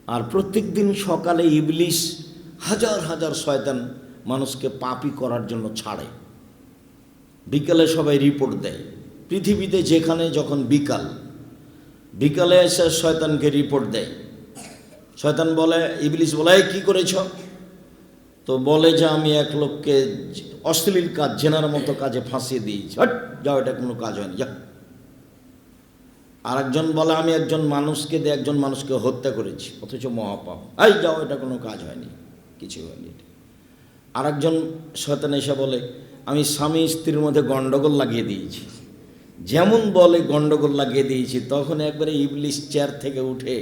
আর প্রত্যেক দিন সকালে ইবলিস হাজার হাজার শয়তান মানুষকে পাপী করার জন্য ছাড়ে। বিকালে সবাই রিপোর্ট দেয়। পৃথিবীতে যেখানে যখন বিকালে এসে শয়তানকে রিপোর্ট দেয়। শয়তান বলে, ইবলিস বলে, এই কী করেছ? তো বলে যে আমি এক লোককে অশ্লীল কাজ, জেনার মতো কাজে ফাঁসিয়ে দিয়েছি। হট, যাও, এটা কোনো কাজ হয়নি, যা। আর একজন বলে, আমি একজন মানুষকে হত্যা করেছি, অথচ মহাপাপ। এই যাও, এটা কোনো কাজ হয়নি, কিছু হয়নি। আর একজন শয়তান এসে বলে, আমি স্বামী স্ত্রীর মধ্যে গণ্ডগোল লাগিয়ে দিয়েছি। যেমন বলে গণ্ডগোল লাগিয়ে দিয়েছি, তখন একবারে ইবলিস চেয়ার থেকে উঠে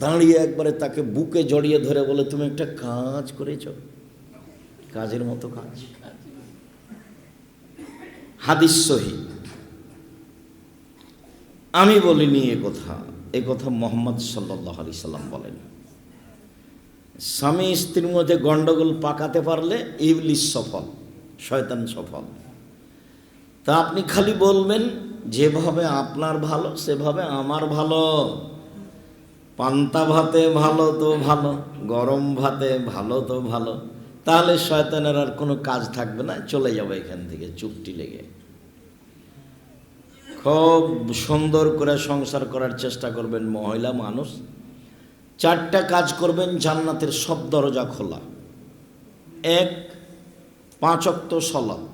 দাঁড়িয়ে একবারে তাকে বুকে জড়িয়ে ধরে বলে, তুমি একটা কাজ করেছ, কাজের মতো কাজ। হাদিস সহিহ। আমি বলিনি এ কথা মুহাম্মদ সাল্লাল্লাহু আলাইহি সাল্লাম বলেন। স্বামী স্ত্রীর মধ্যে গণ্ডগোল পাকাতে পারলে ইবলিস সফল, শয়তান সফল। তা আপনি খালি বলবেন, যেভাবে আপনার ভালো সেভাবে আমার ভালো। পান্তা ভাতে ভালো তো ভালো, গরম ভাতে ভালো তো ভালো। তাহলে শয়তানের আর কোনো কাজ থাকবে না, চলে যাবে এখান থেকে চুপটি লেগে। খুব সুন্দর করে সংসার করার চেষ্টা করবেন মহিলা মানুষ। 4টা কাজ করবেন, জান্নাতের সব দরজা খোলা। 1, 5 ওয়াক্ত সালাত।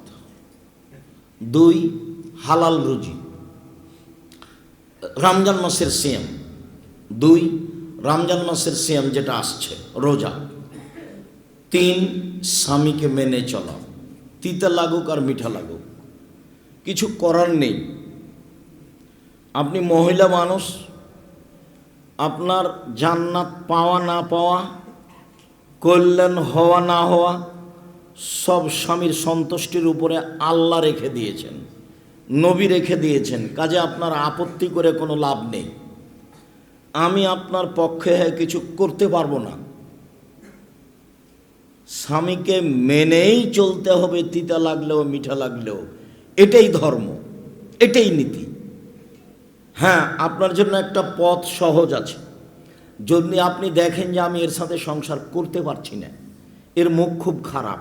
2, হালাল রুজি। রমজান মাসের সিয়াম। 2, রমজান মাসের সিয়াম যেটা আসছে, রোজা। 3, স্বামীকে মেনে চলা, তিতা লাগুক আর মিঠা লাগুক, কিছু করার নেই। আপনি মহিলা মানুষ, আপনার জান্নাত পাওয়া না পাওয়া, কল্যাণ হওয়া না হওয়া, সব স্বামীর সন্তুষ্টির উপরে আল্লাহ রেখে দিয়েছেন, নবী রেখে দিয়েছেন। কাজে আপনার আপত্তি করে কোনো লাভ নেই। আমি আপনার পক্ষে কিছু করতে পারবো না। স্বামীকে মেনেই চলতে হবে, তিতা লাগলেও মিঠা লাগলেও। এটাই ধর্ম, এটাই নীতি। হ্যাঁ, আপনার জন্য একটা পথ সহজ আছে। যদি আপনি দেখেন যে আমি এর সাথে সংসার করতে পারছি না, এর মুখ খুব খারাপ,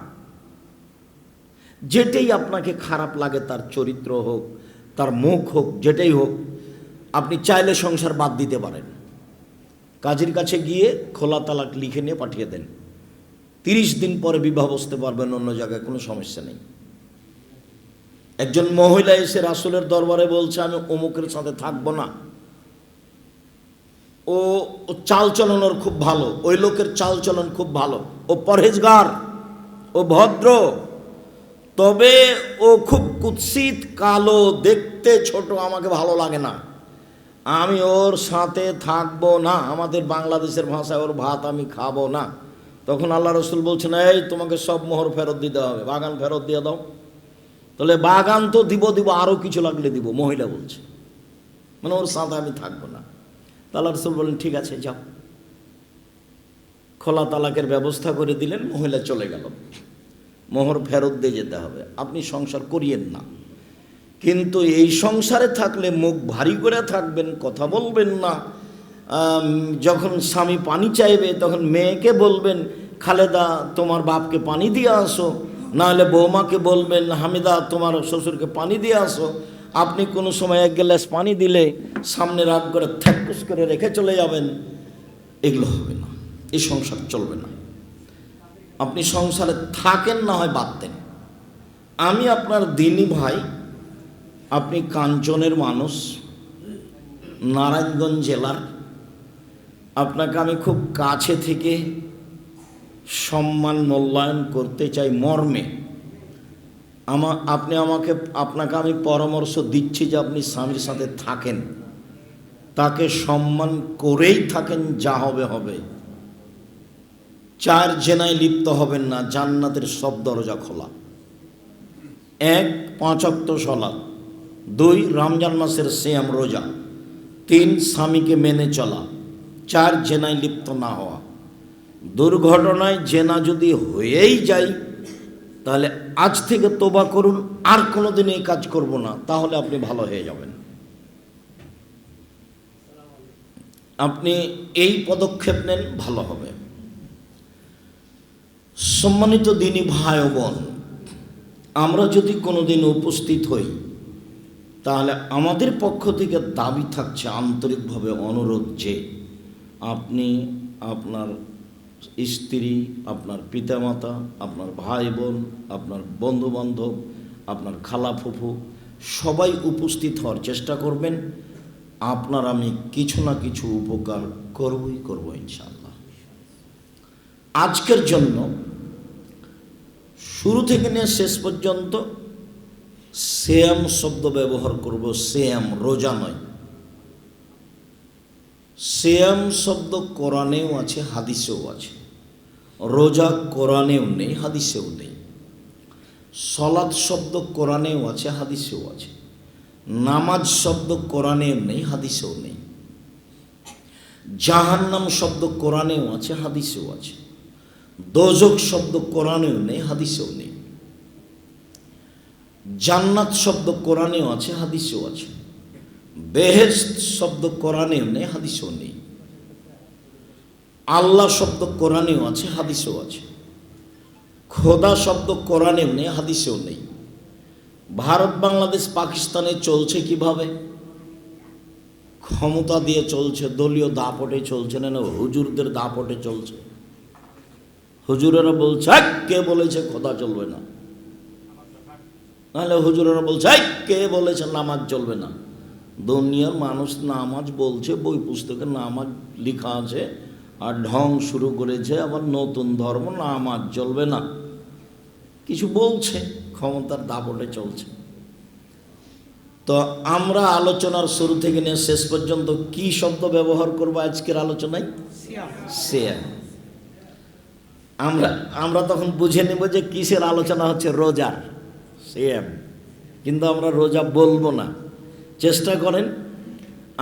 যেটাই আপনাকে খারাপ লাগে, তার চরিত্র হোক, তার মুখ হোক, যেটাই হোক, আপনি চাইলে সংসার বাদ দিতে পারেন। কাজীর কাছে গিয়ে খোলা তালাক লিখে নিয়ে পাঠিয়ে দেন। 30 দিন পরে বিবাহ বসতে পারবেন অন্য জায়গায়, কোনো সমস্যা নেই। একজন মহিলা এসে রাসূলের দরবারে বলছে, আমি অমুকের সাথে থাকবো না, ও চালচলন ওর খুব ভালো, ওই লোকের চালচলন খুব ভালো, ও পরহেজগার, ও ভদ্র, তবে ও খুব কুৎসিত, কালো, দেখতে ছোট, আমাকে ভালো লাগে না, আমি ওর সাথে থাকবো না। আমাদের বাংলাদেশের ভাষায় ওর ভাত আমি খাবো না। তখন আল্লাহ রসুল বলছেন, এই তোমাকে সব মোহর ফেরত দিতে হবে, বাগান ফেরত দিয়ে দাও। তাহলে বাগান তো দিব, আরও কিছু লাগলে দিব। মহিলা বলছে, মানে ওর সাথে আমি থাকবো না। আল্লাহ রসুল বলেন, ঠিক আছে যাও। খোলা তালাকের ব্যবস্থা করে দিলেন, মহিলা চলে গেল। মোহর ফেরত দিয়ে যেতে হবে। আপনি সংসার করিয়েন না, কিন্তু এই সংসারে থাকলে মুখ ভারী করে থাকবেন, কথা বলবেন না। যখন স্বামী পানি চাইবে তখন মেয়েকে বলবেন, খালেদা তোমার বাপকে পানি দিয়ে আসো, নাহলে বৌমাকে বলবেন, হামিদা তোমার শ্বশুরকে পানি দিয়ে আসো। আপনি কোনো সময় 1 গ্লাস পানি দিলে সামনে রাগ করে থ্যাকুস করে রেখে চলে যাবেন। এগুলো হবে না, এই সংসার চলবে না। আপনি সংসারে থাকেন, না হয় বাদ দেন। আমি আপনার দিনী ভাই, আপনি কাঞ্চনের মানুষ, নারায়ণগঞ্জ জেলার। আপনাকে আমি খুব কাছে থেকে সম্মান মূল্যায়ন করতে চাই মর্মে। আপনাকে আমি পরামর্শ দিচ্ছি যে আপনি স্বামীর সাথে থাকেন, তাকে সম্মান করেই থাকেন, যা হবে হবে। 4 জেনায় লিপ্ত হবেন না, জান্নাতের সব দরজা খোলা। 1, 5 ওয়াক্ত সালাত। 2, রমজান মাসের সিয়াম রোজা। 3, স্বামীকে মেনে চলা। 4, জেনায় লিপ্ত না হওয়া। দুর্ঘটনায় জেনা যদি হয়েই যায়, তাহলে আজ থেকে তোবা করুন, আর কোনোদিন এই কাজ করব না, তাহলে আপনি ভালো হয়ে যাবেন। আপনি এই পদক্ষেপ নেন, ভালো হবে। সম্মানিত দিনী ভাই ও বোন, আমরা যদি কোনোদিন উপস্থিত হই, তাহলে আমাদের পক্ষ থেকে দাবি থাকছে, আন্তরিকভাবে অনুরোধ, যে আপনি আপনার স্ত্রী, আপনার পিতামাতা, আপনার ভাই বোন, আপনার বন্ধুবান্ধব, আপনার খালা ফুফু সবাই উপস্থিত হওয়ার চেষ্টা করবেন। আপনার আমি কিছু না কিছু উপকার করব ইনশাআল্লাহ। আজকের জন্য শুরু থেকে নিয়ে শেষ পর্যন্ত সিয়াম শব্দ ব্যবহার করব। সিয়াম রোজা নয়। সিয়াম শব্দ কোরআনেও আছে, হাদিসেও আছে। রোজা কোরআনেও নেই, হাদিসেও নেই। সলাৎ শব্দ কোরআনেও আছে, হাদিসেও আছে। নামাজ শব্দ কোরআনেও নেই, হাদিসেও নেই। জাহান্নাম শব্দ কোরআনেও আছে, হাদিসেও আছে। দোজখ শব্দ কোরআনেও নেই, হাদিসেও নেই। জান্নাত শব্দ কোরআনেও আছে, হাদিসেও আছে। বেহেশত শব্দ কোরআনেও নেই, হাদিসেও নেই। আল্লাহ শব্দ কোরআনেও আছে, হাদিসেও আছে। খোদা শব্দ কোরআনেও নেই, হাদিসেও নেই। ভারত বাংলাদেশ পাকিস্তানে চলছে কিভাবে? ক্ষমতা দিয়ে চলছে, দলীয় দাপটে চলছে, না হুজুরদের দাপটে চলছে। হুজুরেরা বলছে কে বলেছে খোদা চলবে না, নাহলে হুজুরেরা বলছে কে বলেছে নামাজ চলবে না। দুনিয়ার মানুষ নামাজ বলছে, বই পুস্তকে নামাজ লেখা আছে, আর ঢং শুরু করেছে আবার নতুন ধর্ম, নামাজ চলবে না। কিছু বলছে, ক্ষমতার দাপটে চলছে। তো আমরা আলোচনার শুরু থেকে নিয়ে শেষ পর্যন্ত কি শব্দ ব্যবহার করব আজকের আলোচনায়? সিয়াম। আমরা তখন বুঝে নেব যে কিসের আলোচনা হচ্ছে, রোজার, সিয়াম। কিন্তু আমরা রোজা বলবো না। চেষ্টা করেন,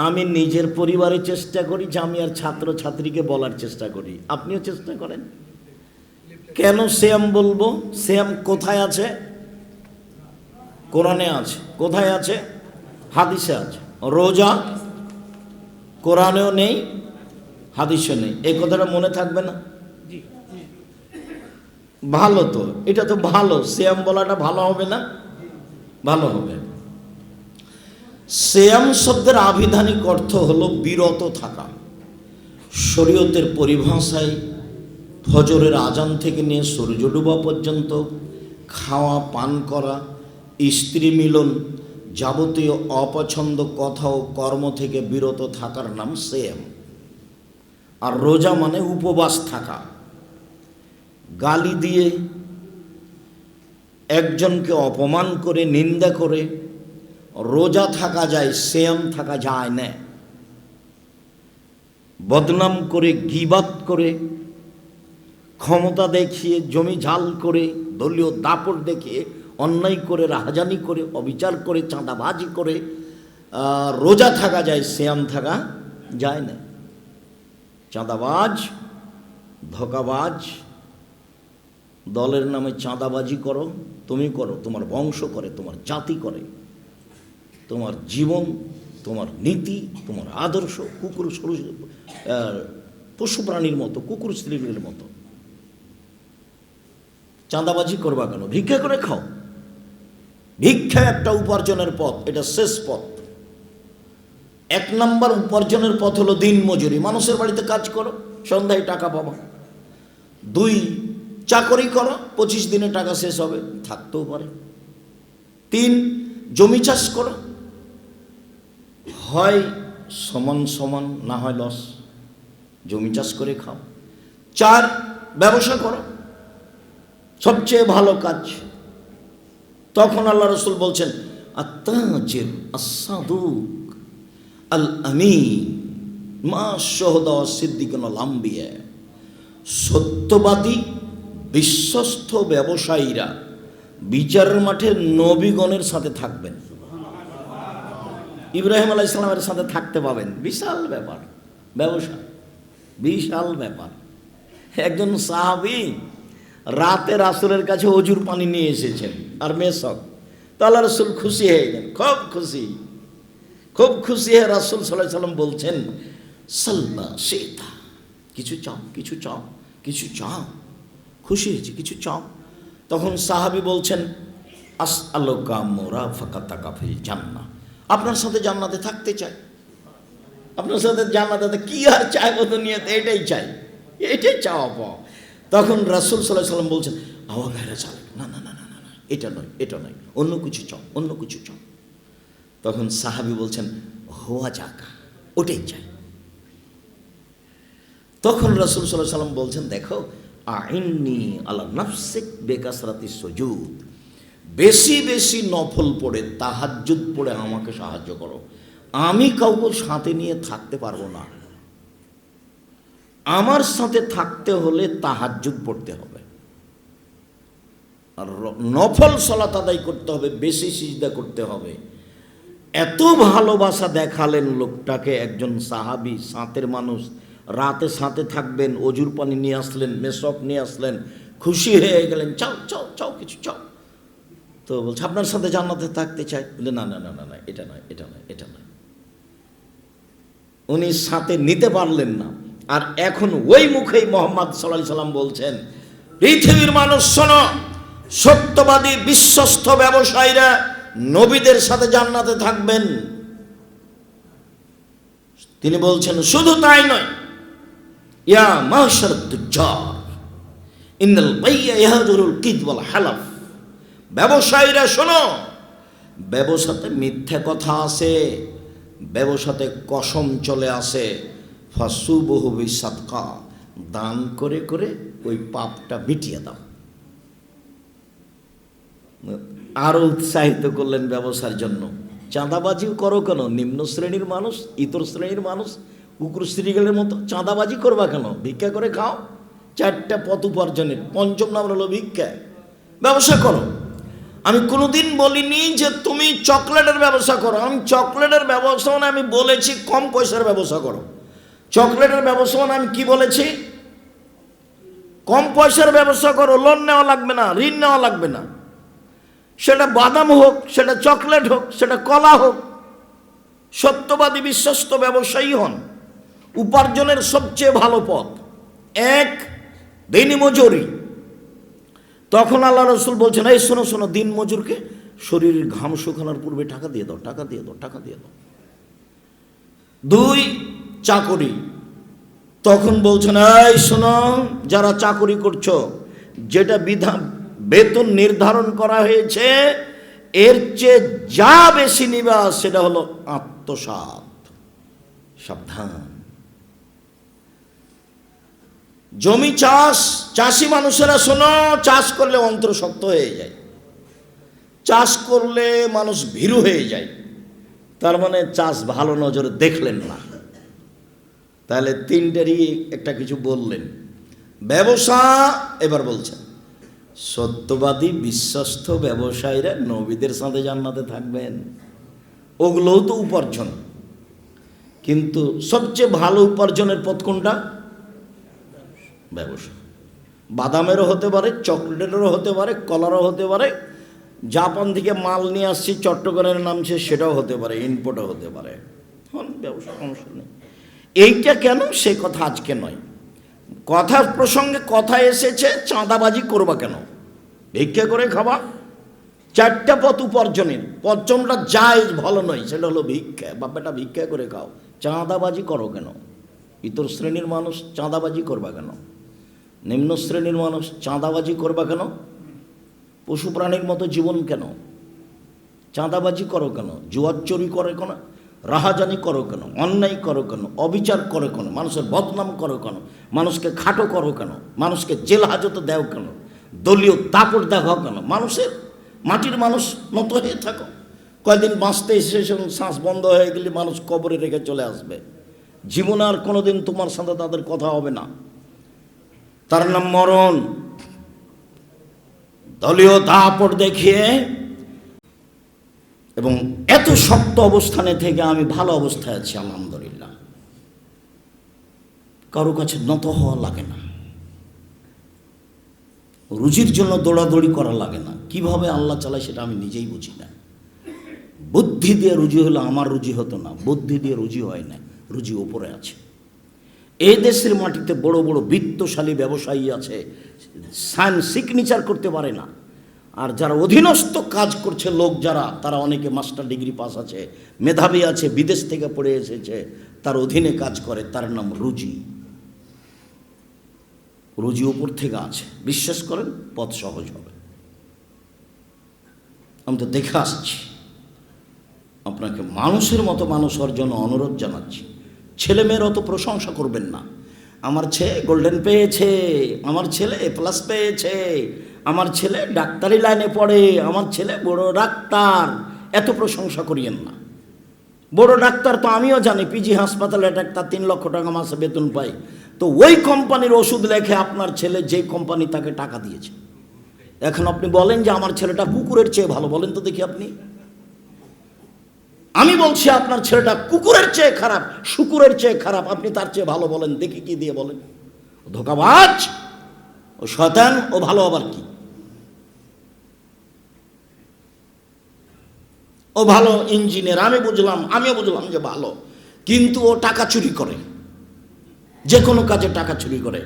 আমি নিজের পরিবারে চেষ্টা করি যে আমি আর ছাত্র ছাত্রীকে বলার চেষ্টা করি, আপনিও চেষ্টা করেন। কেন সিয়াম বলবো? সিয়াম কোথায় আছে? কোরআনে আছে। কোথায় আছে? হাদিসে আছে। রোজা কোরআনেও নেই, হাদিসে নেই। এই কথাটা মনে থাকবে না? ভালো তো, এটা তো ভালো। সিয়াম বলাটা ভালো হবে না? ভালো হবে। সিয়াম শব্দের আবিধানিক অর্থ হলো বিরত থাকা। শরীয়তের পরিভাষায় ফজরের আজান থেকে নিয়ে সূর্য ডোবা পর্যন্ত খাওয়া, পান করা, স্ত্রী মিলন, যাবতীয় অপছন্দ কথা ও কর্ম থেকে বিরত থাকার নাম সিয়াম। আর রোজা মানে উপবাস থাকা। গালি দিয়ে, একজনকে অপমান করে, নিন্দা করে রোজা থাকা যায়, সিয়াম থাকা যায় না। বদনাম করে, গীবাত করে, ক্ষমতা দেখিয়ে, জমি ঝাল করে, দলীয় দাপট দেখিয়ে, অন্যায় করে, রাহাজানি করে, অবিচার করে, চাঁদাবাজি করে রোজা থাকা যায়, সিয়াম থাকা যায় না। চাঁদাবাজ, ধোঁকাবাজ, দলের নামে চাঁদাবাজি করো, তুমি করো, তোমার বংশ করে, তোমার জাতি করে, তোমার জীবন, তোমার নীতি, তোমার আদর্শ কুকুর পশু প্রাণীর মতো, কুকুর স্ত্রীর মতো। চাঁদাবাজি করবা কেন? ভিক্ষা করে খাও। ভিক্ষা একটা উপার্জনের পথ, এটা শেষ পথ। 1 নম্বর উপার্জনের পথ হলো দিন মজুরি, মানুষের বাড়িতে কাজ করো, সন্ধ্যায় টাকা পাবা। 2, চাকরি করো, 25 দিনে টাকা শেষ হবে, থাকতেও পারে। 3, জমি চাষ করো, হয় সমান সমান, না হয় লস, জমি চাষ করে খাও। 4, ব্যবসা করো, সবচেয়ে ভালো কাজ। তখন আল্লাহ রাসূল বলছেন, আত-তাজির আস-সাদুক আল-আমিন মা শুহাদা ওয়াস-সিদ্দিকিন ওয়াল আম্বিয়া। সত্যবাদী, বিশ্বস্ত ব্যবসায়ীরা বিচারের মাঠে নবীগণের সাথে থাকবেন। ইব্রাহিম আলাইহিস সালামের সাথে থাকতে পাবেন। বিশাল ব্যাপার, ব্যবসা বিশাল ব্যাপার। একজন সাহাবী রাতে রাসূলের কাছে অজুর পানি নিয়ে এসেছেন, আর মেসক। তো আল্লাহ রাসূল খুশি হয়ে গেলেন, খুব খুশি। খুব খুশি হয়ে রাসূল সাল্লাল্লাহু আলাইহি সাল্লাম বলছেন, সালবা সেতা, কিছু চাও, কিছু চাও, কিছু চাও, খুশি হয়েছে, কিছু চাও। তখন সাহাবী বলছেন, আসআলুকা মুরাফাকাতাকা ফিল জান্নাহ, আপনার সাথে জান্নাতে থাকতে চাই, আপনার সাথে জান্নাতে, কি আর চাইবো দুনিয়াতে, এটাই চাই, এটাই চাওয়া পাওয়া। তখন রাসূল সাল্লাল্লাহু আলাইহি ওয়াসাল্লাম বলছেন, আওয়া গায়রা যালিক, না না না না না না, এটা নয়, এটা নয়, অন্য কিছু চাও, অন্য কিছু চাও। তখন সাহাবী বলছেন, হুয়া যাকা, ওটাই চাই। তখন রাসূল সাল্লাল্লাহু আলাইহি ওয়াসাল্লাম বলছেন, দেখো, আইন্নি আলা নাফসিক বিকাসরাতি সুজুদ, বেশি বেশি নফল পড়ে, তাহাজ্জুদ পড়ে আমাকে সাহায্য করো। আমি কাউকে সাথে নিয়ে থাকতে পারবো না, আমার সাথে থাকতে হলে তাহাজ্জুদ পড়তে হবে, আর নফল সালাত আদায় করতে হবে, বেশি সিজদা করতে হবে। এত ভালোবাসা দেখালেন লোকটাকে, একজন সাহাবী, সাথের মানুষ, রাতে সাথে থাকবেন, অজুর পানি নিয়ে আসলেন, মেসক নিয়ে আসলেন, খুশি হয়ে গেলেন, চাও চাও চাও, কিছু চাও। তো বলছে, আপনার সাথে জান্নাতে থাকতে চাই। বলে, না না না না না, এটা নয়, এটা নয়, এটা নয়। উনি সাথে নিতে পারলেন না। আর এখন ওই মুখেই মুহাম্মদ সাল্লাল্লাহু আলাইহি সাল্লাম বলছেন, পৃথিবীর মানুষ শোনো, সত্যবাদী বিশ্বস্ত ব্যবসায়ীরা নবীদের সাথে জান্নাতে থাকবেন। তিনি বলছেন, শুধু তাই নয়, ইয়া মাশারাত তুজ্জার ইন্নাল বাইয়া ইয়াহজুরুল কিদ ওয়াল হালাফ, ব্যবসায়ীরা শোনো, ব্যবসাতে মিথ্যা কথা আছে, ব্যবসাতে কসম চলে আসে, ফাসুবহু বিসাদকা, দান করে করে ওই পাপটা মিটিয়ে দাও। আরো উৎসাহিত করলেন ব্যবসার জন্য। চাঁদাবাজিও করো কেন? নিম্ন শ্রেণীর মানুষ, ইতর শ্রেণীর মানুষ, কুকুর শ্রীগেলের মতো চাঁদাবাজি করবা কেন? ভিক্ষা করে খাও, 4টা পথ উপার্জনের, 5ম নাম্বার হলো ভিক্ষা। ব্যবসা করো। আমি কোনোদিন বলিনি যে তুমি চকলেটের ব্যবসা করো। আমি চকলেটের ব্যবসা মানে আমি বলেছি কম পয়সার ব্যবসা করো। চকলেটের ব্যবসা মানে আমি কি বলেছি? কম পয়সার ব্যবসা করো, লোন নেওয়া লাগবে না, ঋণ নেওয়া লাগবে না। সেটা বাদাম হোক, সেটা চকলেট হোক, সেটা কলা হোক। সত্যবাদী বিশ্বস্ত ব্যবসায়ী হন। উপার্জনের সবচেয়ে ভালো পথ 1 দিনমজুরি। তখন আল্লাহ রাসূল বলছেন, এই শোনো শোনো, দিন মজুরকে শরীরের ঘাম শুকানোর পূর্বে টাকা দিয়ে দাও, টাকা দিয়ে দাও, টাকা দিয়ে দাও। 2 চাকরি। তখন বলছেন, এই শোনো, যারা চাকরি করছো, যেটা বেতন নির্ধারণ করা হয়েছে এর চেয়ে যা বেশি নিবা সেটা হলো আত্মসাৎ, সাবধান। জমি চাষ, চাষি মানুষেরা শোনো, চাষ করলে অন্তর শক্ত হয়ে যায়, চাষ করলে মানুষ ভীরু হয়ে যায়। তার মানে চাষ ভালো নজরে দেখলেন না। তাহলে 3টেরই একটা কিছু বললেন। ব্যবসা, এবার বলছেন সত্যবাদী বিশ্বস্ত ব্যবসায়ীরা নবীদের সাথে জান্নাতে থাকবেন। ওগুলোও তো উপার্জন, কিন্তু সবচেয়ে ভালো উপার্জনের পথ কোনটা? ব্যবসা। বাদামেরও হতে পারে, চকলেটেরও হতে পারে, কলারও হতে পারে, জাপান থেকে মাল নিয়ে আসছি চট্টগ্রামের নামছে সেটাও হতে পারে, ইনপোর্টও হতে পারে। ব্যবসা, সমস্যা নেই। এইটা কেন সে কথা আজকে নয়। কথার প্রসঙ্গে কথা এসেছে, চাঁদাবাজি করবা কেন? ভিক্ষা করে খাবা। 4টা পথ উপার্জনের, 5মটা জায়েজ ভালো নয়, সেটা হলো ভিক্ষা। বাপ্পাটা ভিক্ষা করে খাও, চাঁদাবাজি করো কেন? ইতর শ্রেণীর মানুষ চাঁদাবাজি করবা কেন? নিম্ন শ্রেণীর মানুষ চাঁদাবাজি করবা কেন? পশু প্রাণীর মতো জীবন কেন? চাঁদাবাজি করো কেন? জুয়ার চুরি করে কেন? রাহাজানি করো কেন? অন্যায় করো কেন? অবিচার করো কেন? মানুষের বদনাম করো কেন? মানুষকে খাটো করো কেন? মানুষকে জেল হাজতে দেও কেন? দলীয় দাপট দেখাও কেন? মানুষের, মাটির মানুষ মতো হয়ে থাকো। কয়েকদিন বাঁচতে এসে শ্বাস বন্ধ হয়ে গেলে মানুষ কবরে রেখে চলে আসবে। জীবনে আর কোনোদিন তোমার সাথে তাদের কথা হবে না, তার নাম মরণ। দলীয় দাপট দেখিয়ে এবং এত শক্ত অবস্থানে থেকে আমি ভালো অবস্থায় আছি, আলহামদুলিল্লাহ। কারো কাছে নত হওয়া লাগে না, রুজির জন্য দৌড়াদৌড়ি করা লাগে না। কিভাবে আল্লাহ চালায় সেটা আমি নিজেই বুঝি না। বুদ্ধি দিয়ে রুজি হলে আমার রুজি হতো না, বুদ্ধি দিয়ে রুজি হয় না, রুজি ওপরে আছে। এই দেশের মাটিতে বড় বড় বিত্তশালী ব্যবসায়ী আছে, সাইন সিগনেচার করতে পারে না। আর যারা অধীনস্থ কাজ করছে লোক যারা, তারা অনেকে মাস্টার ডিগ্রি পাস আছে, মেধাবী আছে, বিদেশ থেকে পড়ে এসেছে, তার অধীনে কাজ করে, তার নাম রুজি। রুজি উপর থেকে আছে, বিশ্বাস করেন পথ সহজ হবে। আমি তো দেখে আসছি। আপনাকে মানুষের মতো মানুষ হওয়ার জন্য অনুরোধ জানাচ্ছি। ছেলেমেয়ের অত প্রশংসা করবেন না। আমার ছেলে গোল্ডেন পেয়েছে, আমার ছেলে প্লাস পেয়েছে, আমার ছেলে ডাক্তারি লাইনে পড়ে, আমার ছেলে বড় ডাক্তার, এত প্রশংসা করিয়েন না। বড় ডাক্তার তো আমিও জানি, পিজি হাসপাতালে ডাক্তার 3 লক্ষ টাকা মাসে বেতন পায়। তো ওই কোম্পানির ওষুধ লেখে আপনার ছেলে যে কোম্পানি তাকে টাকা দিয়েছে। এখন আপনি বলেন যে আমার ছেলেটা কুকুরের চেয়ে ভালো, বলেন তো দেখি আপনি। আমি বলছি আপনার ছেলেটা কুকুরের চেয়ে খারাপ, শুকুরের চেয়ে খারাপ, আপনি তার চেয়ে ভালো বলেন দেখি, কি দিয়ে বলেন? ধোঁকাবাজ, ও শয়তান, ও ভালো আবার কি? ও ভালো ইঞ্জিনিয়ার, আমিও বুঝলাম যে ভালো, কিন্তু ও টাকা চুরি করে, যে কোনো কাজে টাকা চুরি করে।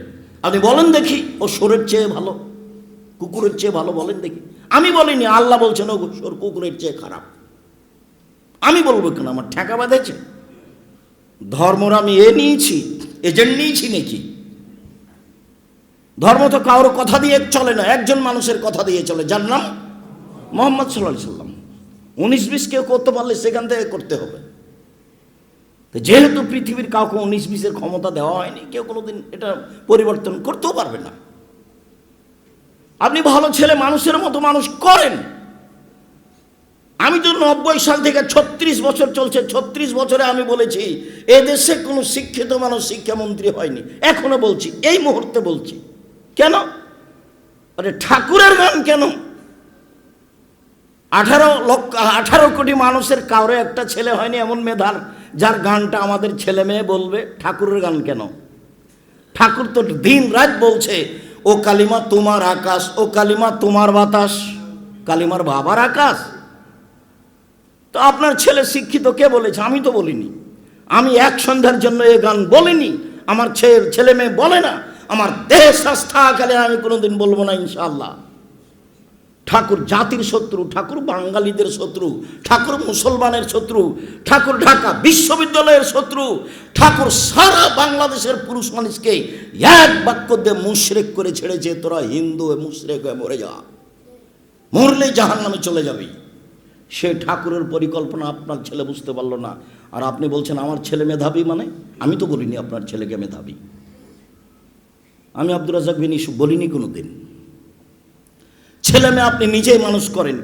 আপনি বলেন দেখি ও সোরের চেয়ে ভালো, কুকুরের চেয়ে ভালো, বলেন দেখি। আমি বলিনি, আল্লাহ বলছেন ও সোর কুকুরের চেয়ে খারাপ। আমি বলবো কেন? আমার ঠেকা বাঁধেছে? ধর্মর আমি নিয়েছি, এজেন্ট নিয়েছি নাকি? ধর্ম তো কারোর কথা দিয়ে চলে না, একজন মানুষের কথা দিয়ে চলে, যার নাম মুহাম্মদ সাল্লাল্লাহু আলাইহি সাল্লাম। 19-20 কেউ করতে পারলে সেখান থেকে করতে হবে। যেহেতু পৃথিবীর কাউকে 19-20-এর ক্ষমতা দেওয়া হয়নি, কেউ কোনোদিন এটা পরিবর্তন করতেও পারবে না। আপনি ভালো ছেলে মানুষের মতো মানুষ করেন। আমি তো 90 সাল থেকে 36 বছর চলছে, 36 বছরে আমি বলেছি এদেশে কোনো শিক্ষিত মানুষ শিক্ষামন্ত্রী হয়নি। এখনো বলছি, এই মুহূর্তে বলছি। কেন? আরে ঠাকুরের গান কেন? 18 কোটি মানুষের কারো একটা ছেলে হয়নি এমন মেধার, যার গানটা আমাদের ছেলে মেয়ে বলবে। ঠাকুরের গান কেন? ঠাকুর তো দিন রাত বলছে, ও কালিমা তোমার আকাশ, ও কালিমা তোমার বাতাস, কালিমার বাবার আকাশ। তো আপনার ছেলে শিক্ষিত কে বলেছে? আমি তো বলিনি। আমি এক সন্ধ্যার জন্য এ গান বলিনি, আমার ছেলে মেয়ে বলে না। আমার দেশ আস্থাকালে আমি কোনোদিন বলবো না ইনশাআল্লাহ। ঠাকুর জাতির শত্রু, ঠাকুর বাঙালিদের শত্রু, ঠাকুর মুসলমানের শত্রু, ঠাকুর ঢাকা বিশ্ববিদ্যালয়ের শত্রু, ঠাকুর সারা বাংলাদেশের পুরুষ মানুষকে এক বাক্য দিয়ে মুশরিক করে ছেড়েছে, তোরা হিন্দু মুশরিক হয়ে মরে যা, মরলে জাহান্নামে চলে যাবি। সে ঠাকুরের পরিকল্পনা আপনার ছেলে বুঝতে পারলো না। আর আপনি বলছেন আমার ছেলে মেধাবী। মানে আমি তো বলিনি আপনার ছেলেকে মেধাবী। আমি আব্দুর রাজ্জাক বিন ইউসুফ বলিনি কোনো দিন। ছেলে মেয়ে আপনি নিজেই মানুষ করেন,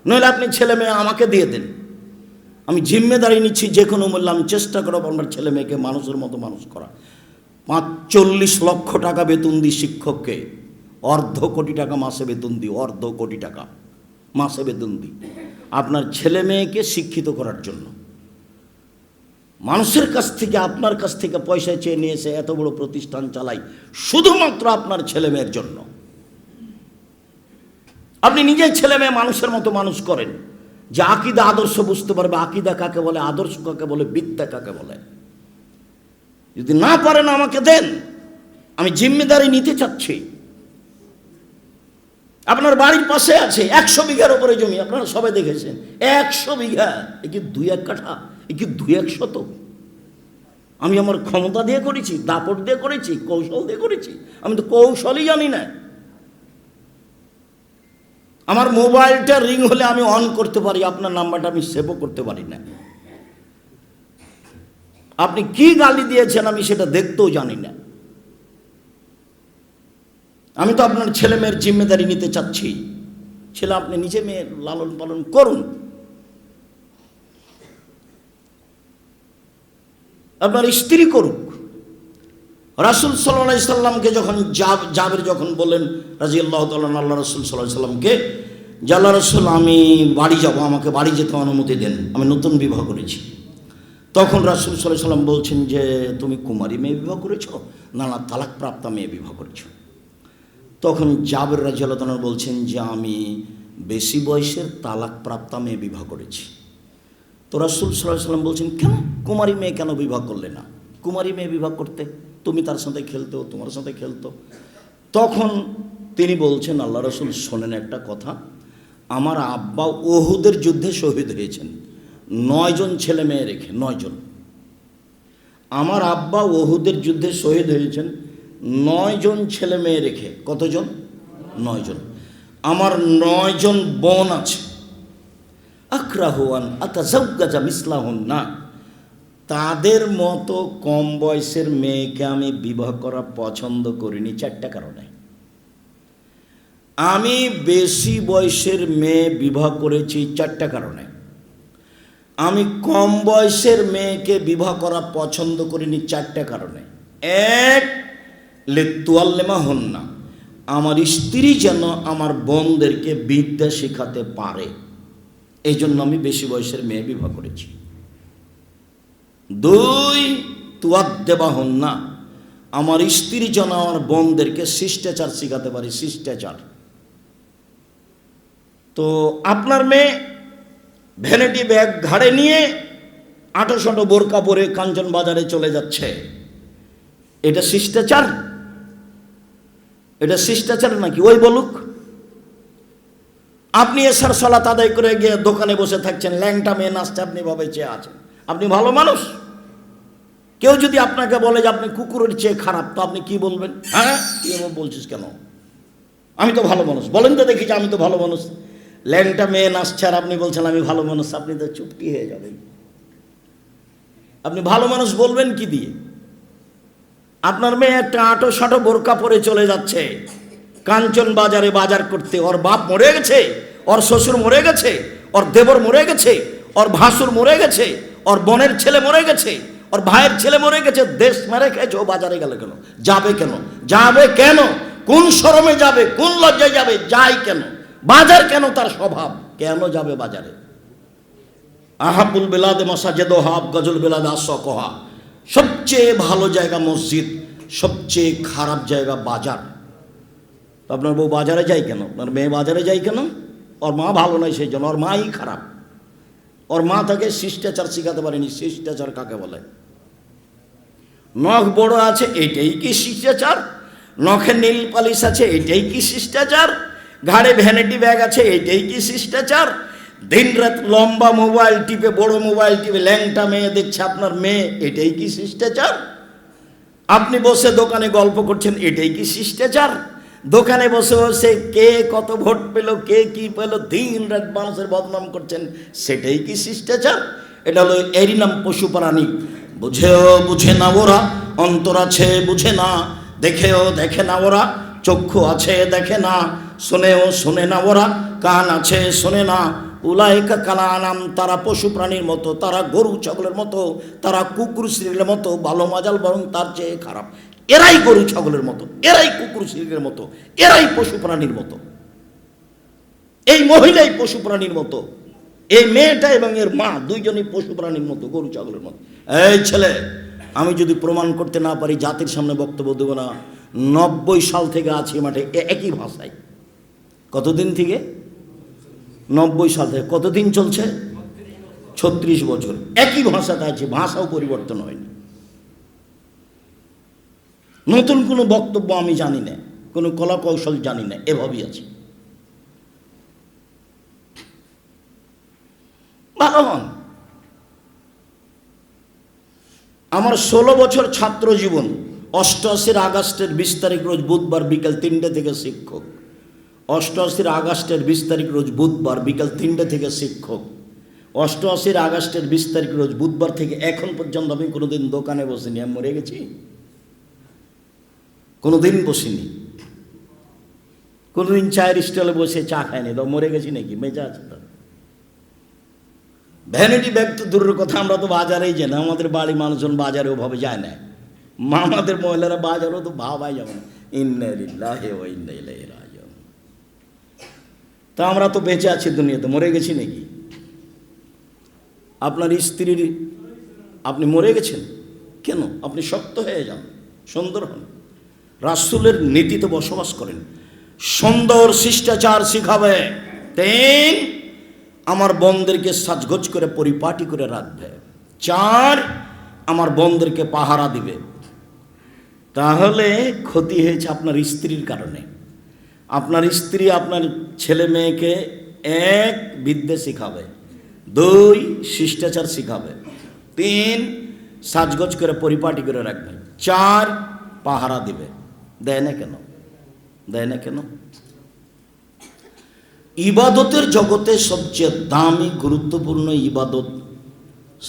নইলে আপনি ছেলে মেয়ে আমাকে দিয়ে দেন। আমি জিম্মেদারি নিচ্ছি, যে কোনো মূল্যে আমি চেষ্টা করব আমার ছেলে মেয়েকে মানুষের মতো মানুষ করা। 40 লক্ষ টাকা বেতন দিই শিক্ষককে, 1/2 কোটি টাকা মাসে বেতন দিই, 1/2 কোটি টাকা মাসে বেতন দিই আপনার ছেলে মেয়েকে শিক্ষিত করার জন্য। মানুষের কাছ থেকে, আপনার কাছ থেকে পয়সা চেয়ে নিয়ে এসে এত বড় প্রতিষ্ঠান চালাই শুধুমাত্র আপনার ছেলে মেয়ের জন্য। আপনি নিজের ছেলে মেয়ে মানুষের মতো মানুষ করেন, যে আকীদা আদর্শ বুঝতে পারবে, আকীদা কাকে বলে, আদর্শ কাকে বলে, বিদ্যা কাকে বলে। যদি না পারেন আমাকে দেন, আমি জিম্মেদারি নিতে চাচ্ছি। আপনার বাড়ির পাশে আছে 100 বিঘার উপরে জমি, আপনারা সবাই দেখেছেন। 100 বিঘা, এ কি 2-1 কাঠা, এ কি 2-1 শতক? আমি আমার ক্ষমতা দিয়ে করেছি, দাপট দিয়ে করেছি, কৌশল দিয়ে করেছি? আমি তো কৌশলই জানি না। আমার মোবাইলটা রিং হলে আমি অন করতে পারি, আপনার নাম্বারটা আমি সেভও করতে পারি না। আপনি কি গালি দিয়েছেন আমি সেটা দেখতেও জানি না। আমি তো আপনার ছেলে মেয়ের জিম্মেদারি নিতে চাচ্ছি। ছেলে আপনি নিজে মেয়ের লালন পালন করুন, আপনার স্ত্রী করুক। রাসূল সাল্লাল্লাহু আলাইহি সাল্লামকে যখন জাবের যখন বললেন রাদিয়াল্লাহু তাআলা আল্লাহ রাসূল সাল্লাল্লাহু আলাইহি সাল্লামকে, যে আল্লাহ রাসূল আমি বাড়ি যাব, আমাকে বাড়ি যেতে অনুমতি দেন, আমি নতুন বিবাহ করেছি। তখন রাসূল সাল্লাল্লাহু আলাইহি সাল্লাম বলছেন যে তুমি কুমারী মেয়ে বিবাহ করেছো না তালাক প্রাপ্তা মেয়ে বিবাহ করেছো? তখন জাবের রাদিয়াল্লাহু তাআলা বলছেন যে আমি বেশি বয়সের তালাক প্রাপ্তা মেয়ে বিবাহ করেছি। তো রাসূল সাল্লাল্লাহু আলাইহি সাল্লাম বলছেন কেন কুমারী মেয়ে কেন বিবাহ করলে না? কুমারী মেয়ে বিবাহ করতে, তুমি তার সাথে খেলতো, তোমার সাথে খেলতো। তখন তিনি বলছেন, আল্লাহ রসুল শোনেন একটা কথা, আমার আব্বা ওহুদের যুদ্ধে শহীদ হয়েছেন 9 জন ছেলে মেয়ে রেখে, 9 জন। আমার আব্বা ওহুদের যুদ্ধে শহীদ হয়েছেন 9 জন ছেলে মেয়ে রেখে। কতজন? 9 জন। আমার 9 জন বোন আছে। আক্রাহুয়ান আতাজাওয়াজা মিসলাহুন না, তাদের মতো কম বয়সের মেয়েকে আমি বিবাহ করা পছন্দ করিনি 4টা কারণে। আমি বেশি বয়সের মেয়ে বিবাহ করেছি 4টা কারণে। আমি কম বয়সের মেয়েকে বিবাহ করা পছন্দ করিনি 4টা কারণে। 1, লিতুয়াল্লিমা হন না, আমার স্ত্রী যেন আমার বোনদেরকে বিদ্যা শেখাতে পারে, এই জন্য আমি বেশি বয়সের মেয়ে বিবাহ করেছি। 2, তুয়াদ্দেবা হন না, আমার স্ত্রী যেন আমার বোনদেরকে শিষ্টাচার শেখাতে পারে, শিষ্টাচার। তো আপনার মেয়ে ভ্যানিটি ব্যাগ ঘাড়ে নিয়ে 800 বোরকা পরে কাঞ্চন বাজারে চলে যাচ্ছে, এটা শিষ্টাচার? এটা শিষ্টাচার নাকি? ওই বলুক। আপনি এসার সালাত আদায় করে গিয়ে দোকানে বসে থাকছেন, ল্যাংটা মেয়ে নাচতে আপনি ভাবে চেয়ে আছেন, আপনি ভালো মানুষ? কেউ যদি আপনাকে বলে যে আপনি কুকুরের চেয়ে খারাপ, তো আপনি কি বলবেন? হ্যাঁ, কি এমন বলছিস কেন? আমি তো ভালো মানুষ, বলেন তো দেখি যে আমি তো ভালো মানুষ। ল্যাংটা মেয়ে নাচছে আর আপনি বলছেন আমি ভালো মানুষ, আপনি তো চুপটি হয়ে যাবেন। আপনি ভালো মানুষ বলবেন কি দিয়ে? আপনার মেয়ে একটা 800 বোরকা পরে চলে যাচ্ছে কাঞ্চন বাজারে বাজার করতে, ওর বাপ মরে গেছে, ওর শ্বশুর মরে গেছে, ওর দেবর মরে গেছে, ওর ভাসুর মরে গেছে, ওর বোনের ছেলে মরে গেছে, ওর ভাইয়ের ছেলে মরে গেছে, দেশ মেরে খেয়েছে, ও বাজারে গেল কেন? যাবে কেন? যাবে কেন? কোন শরমে যাবে? কোন লজ্জায় যাবে? যায় কেন? বাজার কেন তার স্বভাব? কেন যাবে বাজারে? আহাবুল বেলাদে মাসাজেদোহা গজল বেলাদে আসকোহা, সবচেয়ে ভালো জায়গা মসজিদ, সবচেয়ে খারাপ জায়গা বাজার। তো আপনার বউ বাজারে যায় কেন? আপনার মেয়ে বাজারে যায় কেন? ওর মা ভালো নয় সেই জন্য, ওর মাই খারাপ। ওর মা তাকে শিষ্টাচার শিখাতে পারেনি। শিষ্টাচার কাকে বলে? নখ বড় আছে, এটাই কি শিষ্টাচার? নখে নীল পালিশ আছে, এটাই কি শিষ্টাচার? ঘাড়ে ভ্যানিটি ব্যাগ আছে, এটাই কি শিষ্টাচার? দিন রাত লম্বা মোবাইল টিপে, বড় মোবাইল টিপে ল্যাংটা মেয়ে দেখছে আপনার মেয়ে, এটাই কি শিষ্টাচার? আপনি বসে দোকানে গল্প করছেন, এটাই কি শিষ্টাচার? দোকানে বসে বসে কে কত ভোট পেল, কে কি পেল, দিন রাত মানুষের বদনাম করছেন, সেটাই কি শিষ্টাচার? এটা হলো, এরই নাম পশু প্রাণী। বুঝেও বুঝে না ওরা, অন্তর আছে বুঝে না, দেখেও দেখে না ওরা, চক্ষু আছে দেখে না, শোনেও শোনে না ওরা, কান আছে শোনে না। উলাইকা কালানাম, তারা পশু প্রাণীর মতো, তারা গরু ছাগলের মতো, তারা কুকুর শিরীরের মতো, ভালো মাজাল বরং তার চেয়ে খারাপ। এরাই গরু ছাগলের মতো, এরাই কুকুর শিরীরের মতো, এরাই পশু প্রাণীর মতো। এই মহিলাই পশু প্রাণীর মতো, এই মেয়েটা এবং এর মা দুইজনই পশু প্রাণীর মতো, গরু ছাগলের মতো। এই ছেলে, আমি যদি প্রমাণ করতে না পারি জাতির সামনে বক্তব্য দেবো না। 90 সাল থেকে আছি মাঠে একই ভাষায়। কতদিন থেকে? 90 সাল থেকে। কতদিন চলছে? 36 বছর একই ভাষাতে আছে, ভাষাও পরিবর্তন হয়নি। নতুন কোনো বক্তব্য আমি জানি না, কোনো কলা কৌশল জানি না, এভাবেই আছে। ভালো হন। আমার 16 বছর ছাত্র জীবন। 88 আগস্টের 20 তারিখ রোজ বুধবার বিকাল 3টে থেকে শিক্ষক। 88 আগস্টের 20 তারিখ রোজ বুধবার বিকাল 3টে থেকে শিক্ষক। 88 আগস্টের 20 তারিখ রোজ বুধবার থেকে এখন পর্যন্ত আমি কোনোদিন দোকানে বসিনি। আমি মরে গেছি? কোনোদিন বসিনি। কোনোদিন চায়ের স্টলে বসে চা খায়নি। তো মরে গেছি নাকি? মেজা আছে তো। ভ্যানিটি ব্যাগ তো দূরের কথা, আমরা তো বাজারেই যাই না। আমাদের বাড়ি মানুষজন বাজারে ওভাবে যায় না। আমাদের মহিলারা বাজারও তো ভাবাই যাবে না। ইন্না লিল্লাহি ওয়া ইন্না ইলাইহি রাজিউন। তা আমরা তো বেঁচে আছি দুনিয়াতে, মরে গেছি নাকি? আপনার স্ত্রীর, আপনি মরে গেছেন কেন? আপনি শক্ত হয়ে যান, সুন্দর হন, রাসূলের নীতিতে বসবাস করেন, সুন্দর শিষ্টাচার শিখাবে। 3, আমার বোনদেরকে সাজগোজ করে পরিপাটি করে রাখবে। 4, আমার বোনদেরকে পাহারা দিবে, তাহলে ক্ষতি হয়েছে আপনার স্ত্রীর কারণে। আপনার স্ত্রী আপনার ছেলে মেয়েকে 1 বিদ্যে শিখাবে, 2 শিষ্টাচার শিখাবে, 3 সাজগোজ করে পরিপাটি করে রাখবে, 4 পাহারা দিবে। দেয় না কেন? দেয় না কেন? ইবাদতের জগতে সবচেয়ে দামি গুরুত্বপূর্ণ ইবাদত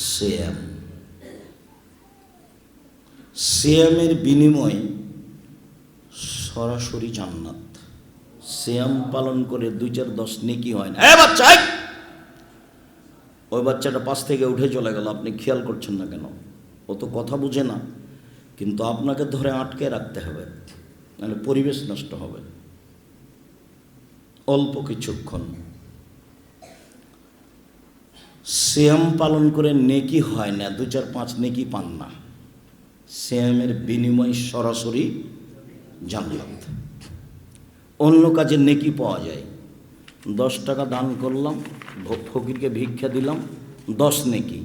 সিয়াম। সিয়ামের বিনিময়ে সরাসরি জান্নাত। সিয়াম পালন করে 2-4-10 নেকি হয় না। বাচ্চা, ওই বাচ্চাটা পাশ থেকে উঠে চলে গেল, আপনি খেয়াল করছেন না কেন? ও তো কথা বুঝে না, কিন্তু আপনাকে ধরে আটকে রাখতে হবে, নাহলে পরিবেশ নষ্ট হবে। অল্প কিছুক্ষণ সিয়াম পালন করে নেকি হয় না, 2-4-5 নেকি পান না। সিয়ামের বিনিময় সরাসরি জান্নাত। অন্য কাজে নেকি পাওয়া যায়। 10 টাকা দান করলাম, ফকিরকে ভিক্ষা দিলাম, 10 নেকি।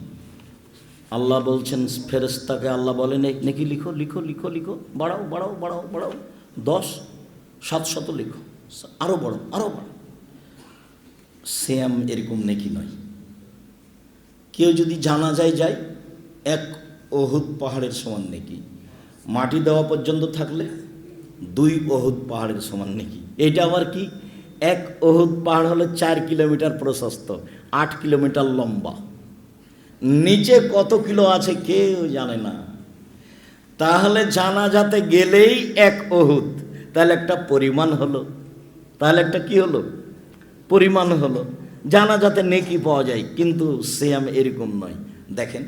আল্লাহ বলছেন ফেরেশতাকে, আল্লাহ বলেন নেকি লিখো লিখো লিখো লিখো, বাড়াও বাড়াও বাড়াও বাড়াও, 10 700 লিখো, আরও বড় আরও বড়। সিয়াম এরকম নেকি নয়। কেউ যদি জানাজায় যায়, 1 ওহুদ পাহাড়ের সমান নেকি। মাটি দেওয়া পর্যন্ত থাকলে 2 ওহুদ পাহাড়ের সমান নেকি। এটা আবার কি? 1 ওহুদ পাহাড় হলো 4 কিলোমিটার প্রশস্ত, 8 কিলোমিটার লম্বা। নিচে কত কিলো আছে কেউ জানে না। তাহলে জানাজাতে গেলেই 1 ওহুদ, তাহলে একটা পরিমাণ হলো, তাহলে একটা কি হলো? পরিমাণ হলো। জানাজাতে নেকি পাওয়া যায়, কিন্তু সিয়াম এরকম নয়। দেখেন,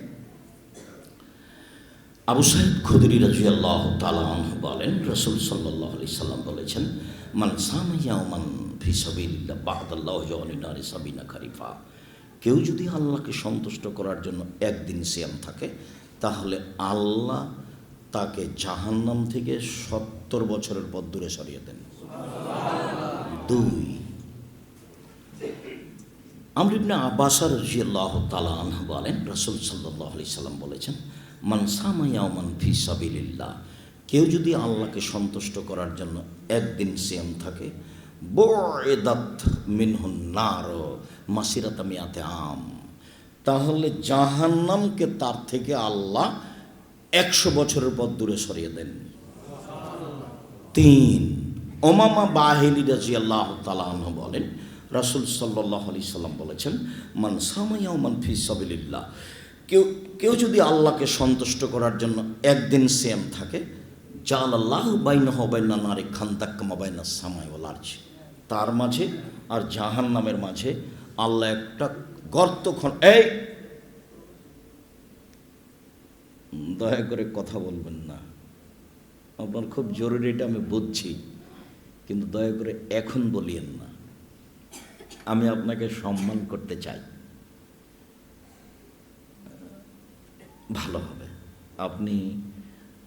আবু সাঈদ খুদরি রাদিয়াল্লাহু তাআলা আনহু বলেন, রাসূল সাল্লাল্লাহু আলাইহি সাল্লাম বলেছেন, মান সামা ইয়াওমান ফি সাবিলিল্লাহ বা'দাল্লাহু ইয়াউমিন নারি সাবিনা খারিফা। কেউ যদি আল্লাহকে সন্তুষ্ট করার জন্য 1 দিন সিয়াম থাকে, তাহলে আল্লাহ তাকে জাহান্নাম থেকে 70 বছরের পথ দূরে সরিয়ে দেন। 2, আমর ইবনে আব্বাস রাদিয়াল্লাহু তাআলা আনহু বলেন, রাসূল সাল্লাল্লাহু আলাইহি সাল্লাম বলেছেন, মান সামা ইয়াওমান ফি সাবিলিল্লাহ। কেউ যদি আল্লাহকে সন্তুষ্ট করার জন্য 1 দিন সিয়াম থাকে, বুইদাত মিনহুন নার মাসিরাতা মিয়াতে আম, তাহলে জাহান্নামকে তার থেকে আল্লাহ 100 বছরের পথ দূরে সরিয়ে দেন। 3, উমামা বাহিলি রাদিয়াল্লাহু তাআলা আনহু বলেন, রাসূল সাল্লাল্লাহু আলাইহি সাল্লাম বলেছেন, মান সামা ইয়াওমান ফি সাবিলিল্লাহ। কেউ যদি আল্লাহকে সন্তুষ্ট করার জন্য 1 দিন সিয়াম থাকে, জাআলাল্লাহু বাইনাহু ওয়া বাইনান নারি খান্দাক কামা বাইনাস সামাই ওয়াল আরজ, তার মাঝে আর জাহান্নামের মাঝে আল্লাহ একটা গর্ত এই দয়া করে কথা বলবেন না, আপনার খুব জরুরি, এটা আমি বুঝছি, কিন্তু দয়া করে এখন বলিয়েন না। আমি আপনাকে সম্মান করতে চাই, ভালো হবে আপনি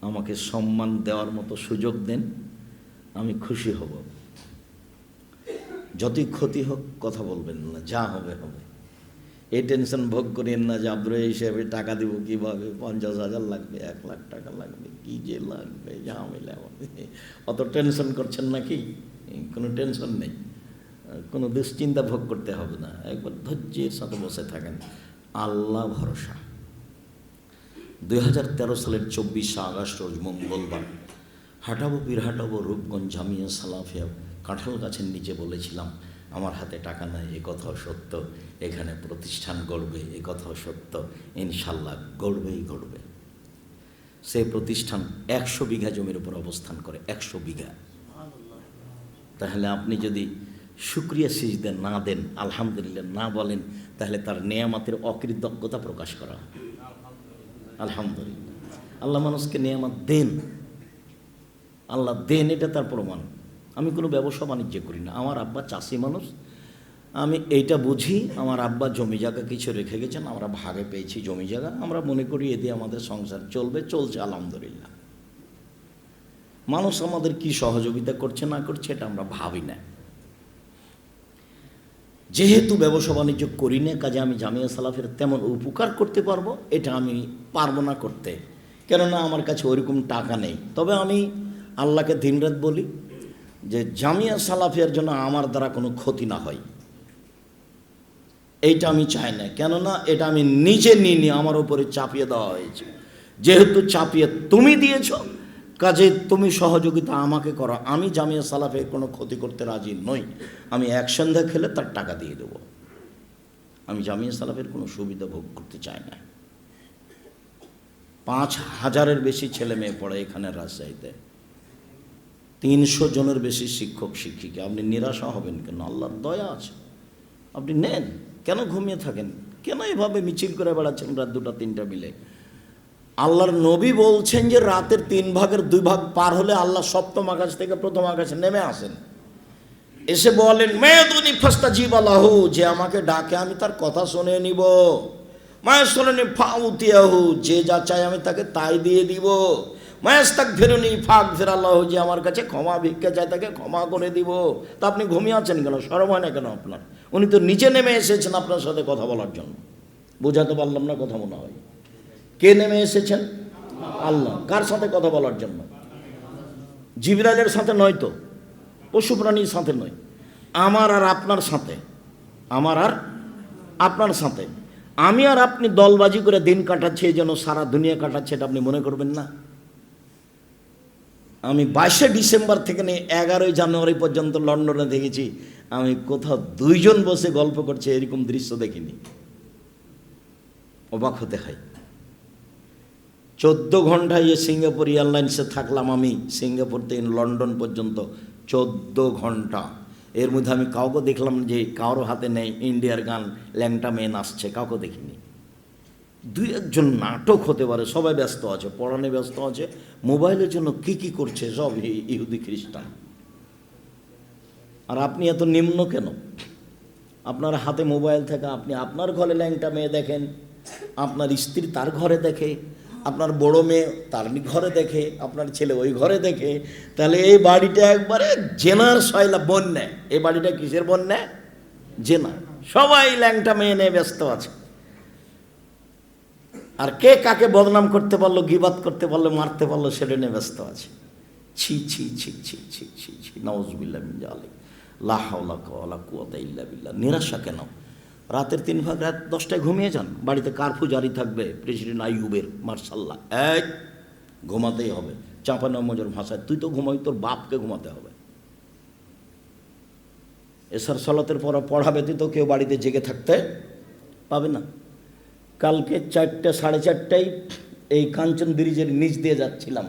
আমাকে সম্মান দেওয়ার মতো সুযোগ দেন, আমি খুশি হব। যতই ক্ষতি হোক কথা বলবেন না, যা হবে হবে। এই টেনশন ভোগ করেন না যে আব্দুল হিসেবে টাকা দিব কীভাবে, 50,000 লাগবে, 1 লাখ টাকা লাগবে, কী যে লাগবে, ঝামেলা হবে, অত টেনশন করছেন নাকি? কোনো টেনশন নেই, কোনো দুশ্চিন্তা ভোগ করতে হবে না। একবার ধৈর্যের সাথে বসে থাকেন, আল্লাহ ভরসা। 2013 সালের 24 আগস্ট রোজ মঙ্গলবার হাঁটাবো হাঁটাবো রূপগঞ্জ জামিয়া সালাফিয়া কাঁঠাল গাছের নিচে বলেছিলাম, আমার হাতে টাকা নাই, এ কথাও সত্য, এখানে প্রতিষ্ঠান গড়বে, এ কথাও সত্য, ইনশাল্লাহ গড়বেই গড়বে। সেই প্রতিষ্ঠান 100 বিঘা জমির উপর অবস্থান করে, 100 বিঘা। তাহলে আপনি যদি শুকরিয়া সিজদা না দেন, আলহামদুলিল্লাহ না বলেন, তাহলে তার নেয়ামতের অকৃতজ্ঞতা প্রকাশ করা হয়। আলহামদুলিল্লাহ, আল্লাহ মানুষকে নেয়ামত দেন, আল্লাহ দেন, এটা তার প্রমাণ। আমি কোনো ব্যবসা বাণিজ্য করি না, আমার আব্বা চাষি মানুষ, আমি এইটা বুঝি। আমার আব্বা জমি জায়গা কিছু রেখে গেছেন, আমরা ভাগে পেয়েছি জমি জায়গা, আমরা মনে করি এতে আমাদের সংসার চলবে, চলছে আলহামদুলিল্লাহ। মানুষ আমাদের কি সহযোগিতা করছে না করছে এটা আমরা ভাবি না। যেহেতু ব্যবসা বাণিজ্য করি না, কাজে আমি জামিয়া সালাফের তেমন উপকার করতে পারবো এটা আমি পারবো না করতে, কেননা আমার কাছে ওইরকম টাকা নেই। তবে আমি আল্লাহকে দিনরাত বলি যে জামিয়া সালাফের জন্য আমার দ্বারা কোনো ক্ষতি না হয়, এইটা আমি চাই না, কেননা এটা আমি নিজে নিয়ে আমার উপরে চাপিয়ে দেওয়া হয়েছে। যেহেতু চাপিয়ে তুমি দিয়েছ, কাজে তুমি সহযোগিতা আমাকে করো। আমি জামিয়া সালাফের কোনো ক্ষতি করতে রাজি নই। আমি এক সন্ধ্যা খেলে তার টাকা দিয়ে দেব। আমি জামিয়া সালাফের কোনো সুবিধা ভোগ করতে চাই না। 5,000-এর বেশি ছেলে মেয়ে পড়ে এখানে রাজশাহীতে, 300 জনের বেশি শিক্ষক শিক্ষিকা। আপনি নিরাশা হবেন কেন? আল্লাহর দয়া আছে, আপনি নেন। কেন ঘুমিয়ে থাকেন? কেন এভাবে মিছিল করে বেড়াচ্ছেন রাত 2টা-3টা মিলে? আল্লাহর নবী বলছেন যে রাতের 3 ভাগের 2 ভাগ পার হলে আল্লাহ সপ্তম আকাশ থেকে প্রথম আকাশে নেমে আসেন, এসে বলেন মেয়াদুনি ফাস্তাজিব লাহু, যে আমাকে ডাকে আমি তার কথা শুনে নিব। মায়াসরনি ফাউতিয়াহু, যে যা চাই আমি তাকে তাই দিয়ে দিব। মায়াস্তাগফিরুনি ফাগফিরাল্লাহু, যে আমার কাছে ক্ষমা ভিক্ষা চায় তাকে ক্ষমা করে দিব। তা আপনি ঘুমিয়ে আছেন কেন? শরম হয় না কেন আপনার? উনি তো নিচে নেমে এসেছেন আপনার সাথে কথা বলার জন্য। বোঝাতে পারলাম না কথা মনে হয়? কে নেমে এসেছেন? আল্লাহ। কার সাথে কথা বলার জন্য? জিবরাইলের সাথে নয় তো, পশু প্রাণীর সাথে নয়, আমার আর আপনার সাথে। আমার আর আপনার সাথে। আমি আর আপনি দলবাজি করে দিন কাটাচ্ছি, এই জন্য সারা দুনিয়া কাটাচ্ছে, এটা আপনি মনে করবেন না? আমি 22শে ডিসেম্বর থেকে নিয়ে 11ই জানুয়ারি পর্যন্ত লন্ডনে দেখেছি, আমি কোথাও 2 জন বসে গল্প করছে এরকম দৃশ্য দেখিনি। অবাক হতে হয়। 14 ঘন্টায় সিঙ্গাপুর এয়ারলাইন্সে থাকলাম আমি, সিঙ্গাপুর থেকে লন্ডন পর্যন্ত 14 ঘন্টা। এর মধ্যে আমি কাউকে দেখলাম যে কারোর হাতে নেই ইন্ডিয়ার গান, ল্যাংটা মেয়ে নাচছে, কাউকে দেখিনি। 2-1জন নাটক হতে পারে, সবাই ব্যস্ত আছে, পড়ানে ব্যস্ত আছে, মোবাইলের জন্য কি করছে সব ইহুদি খ্রিস্টান। আর আপনি এত নিম্ন কেন? আপনার হাতে মোবাইল থেকে আপনি আপনার ঘরে ল্যাংটা মেয়ে দেখেন, আপনার স্ত্রী তার ঘরে দেখে, আপনার বড় মেয়ে তার ঘরে দেখে, আপনার ছেলে ওই ঘরে দেখে। তাহলে এই বাড়িটা একবারে জেনার সয়লা বন্যা। এই বাড়িটা কিসের বন্যা? জেনা। সবাই ল্যাংটা মেয়ে নিয়ে ব্যস্ত আছে। আর কে কাকে বদনাম করতে পারলো, গিবাত করতে পারলো, মারতে পারলো, সেটা নিয়ে ব্যস্ত আছে। ছি ছি ছি ছি ছি ছি ছি, নাউজুবিল্লাহ মিন যালিক, লা হাওলা ওয়ালা কুওয়াতা ইল্লা বিল্লাহ। নিরাশা কেন? রাতের 3 ভাগ রাত 10টায় ঘুমিয়ে যান। বাড়িতে কারফিউ জারি থাকবে প্রেসিডেন্ট আইয়ুবের, মার্শাল্লাহ, এক ঘুমাতেই হবে। চাঁপানমজোর ভাষায়, তুই তো ঘুমাই, তোর বাপকে ঘুমাতে হবে। এসার সালাতের পর পড়া ব্যতীত কেউ বাড়িতে জেগে থাকতে পাবে না। কালকে 4টা 4:30টায় এই কাঞ্চন ব্রিজের নিচ দিয়ে যাচ্ছিলাম,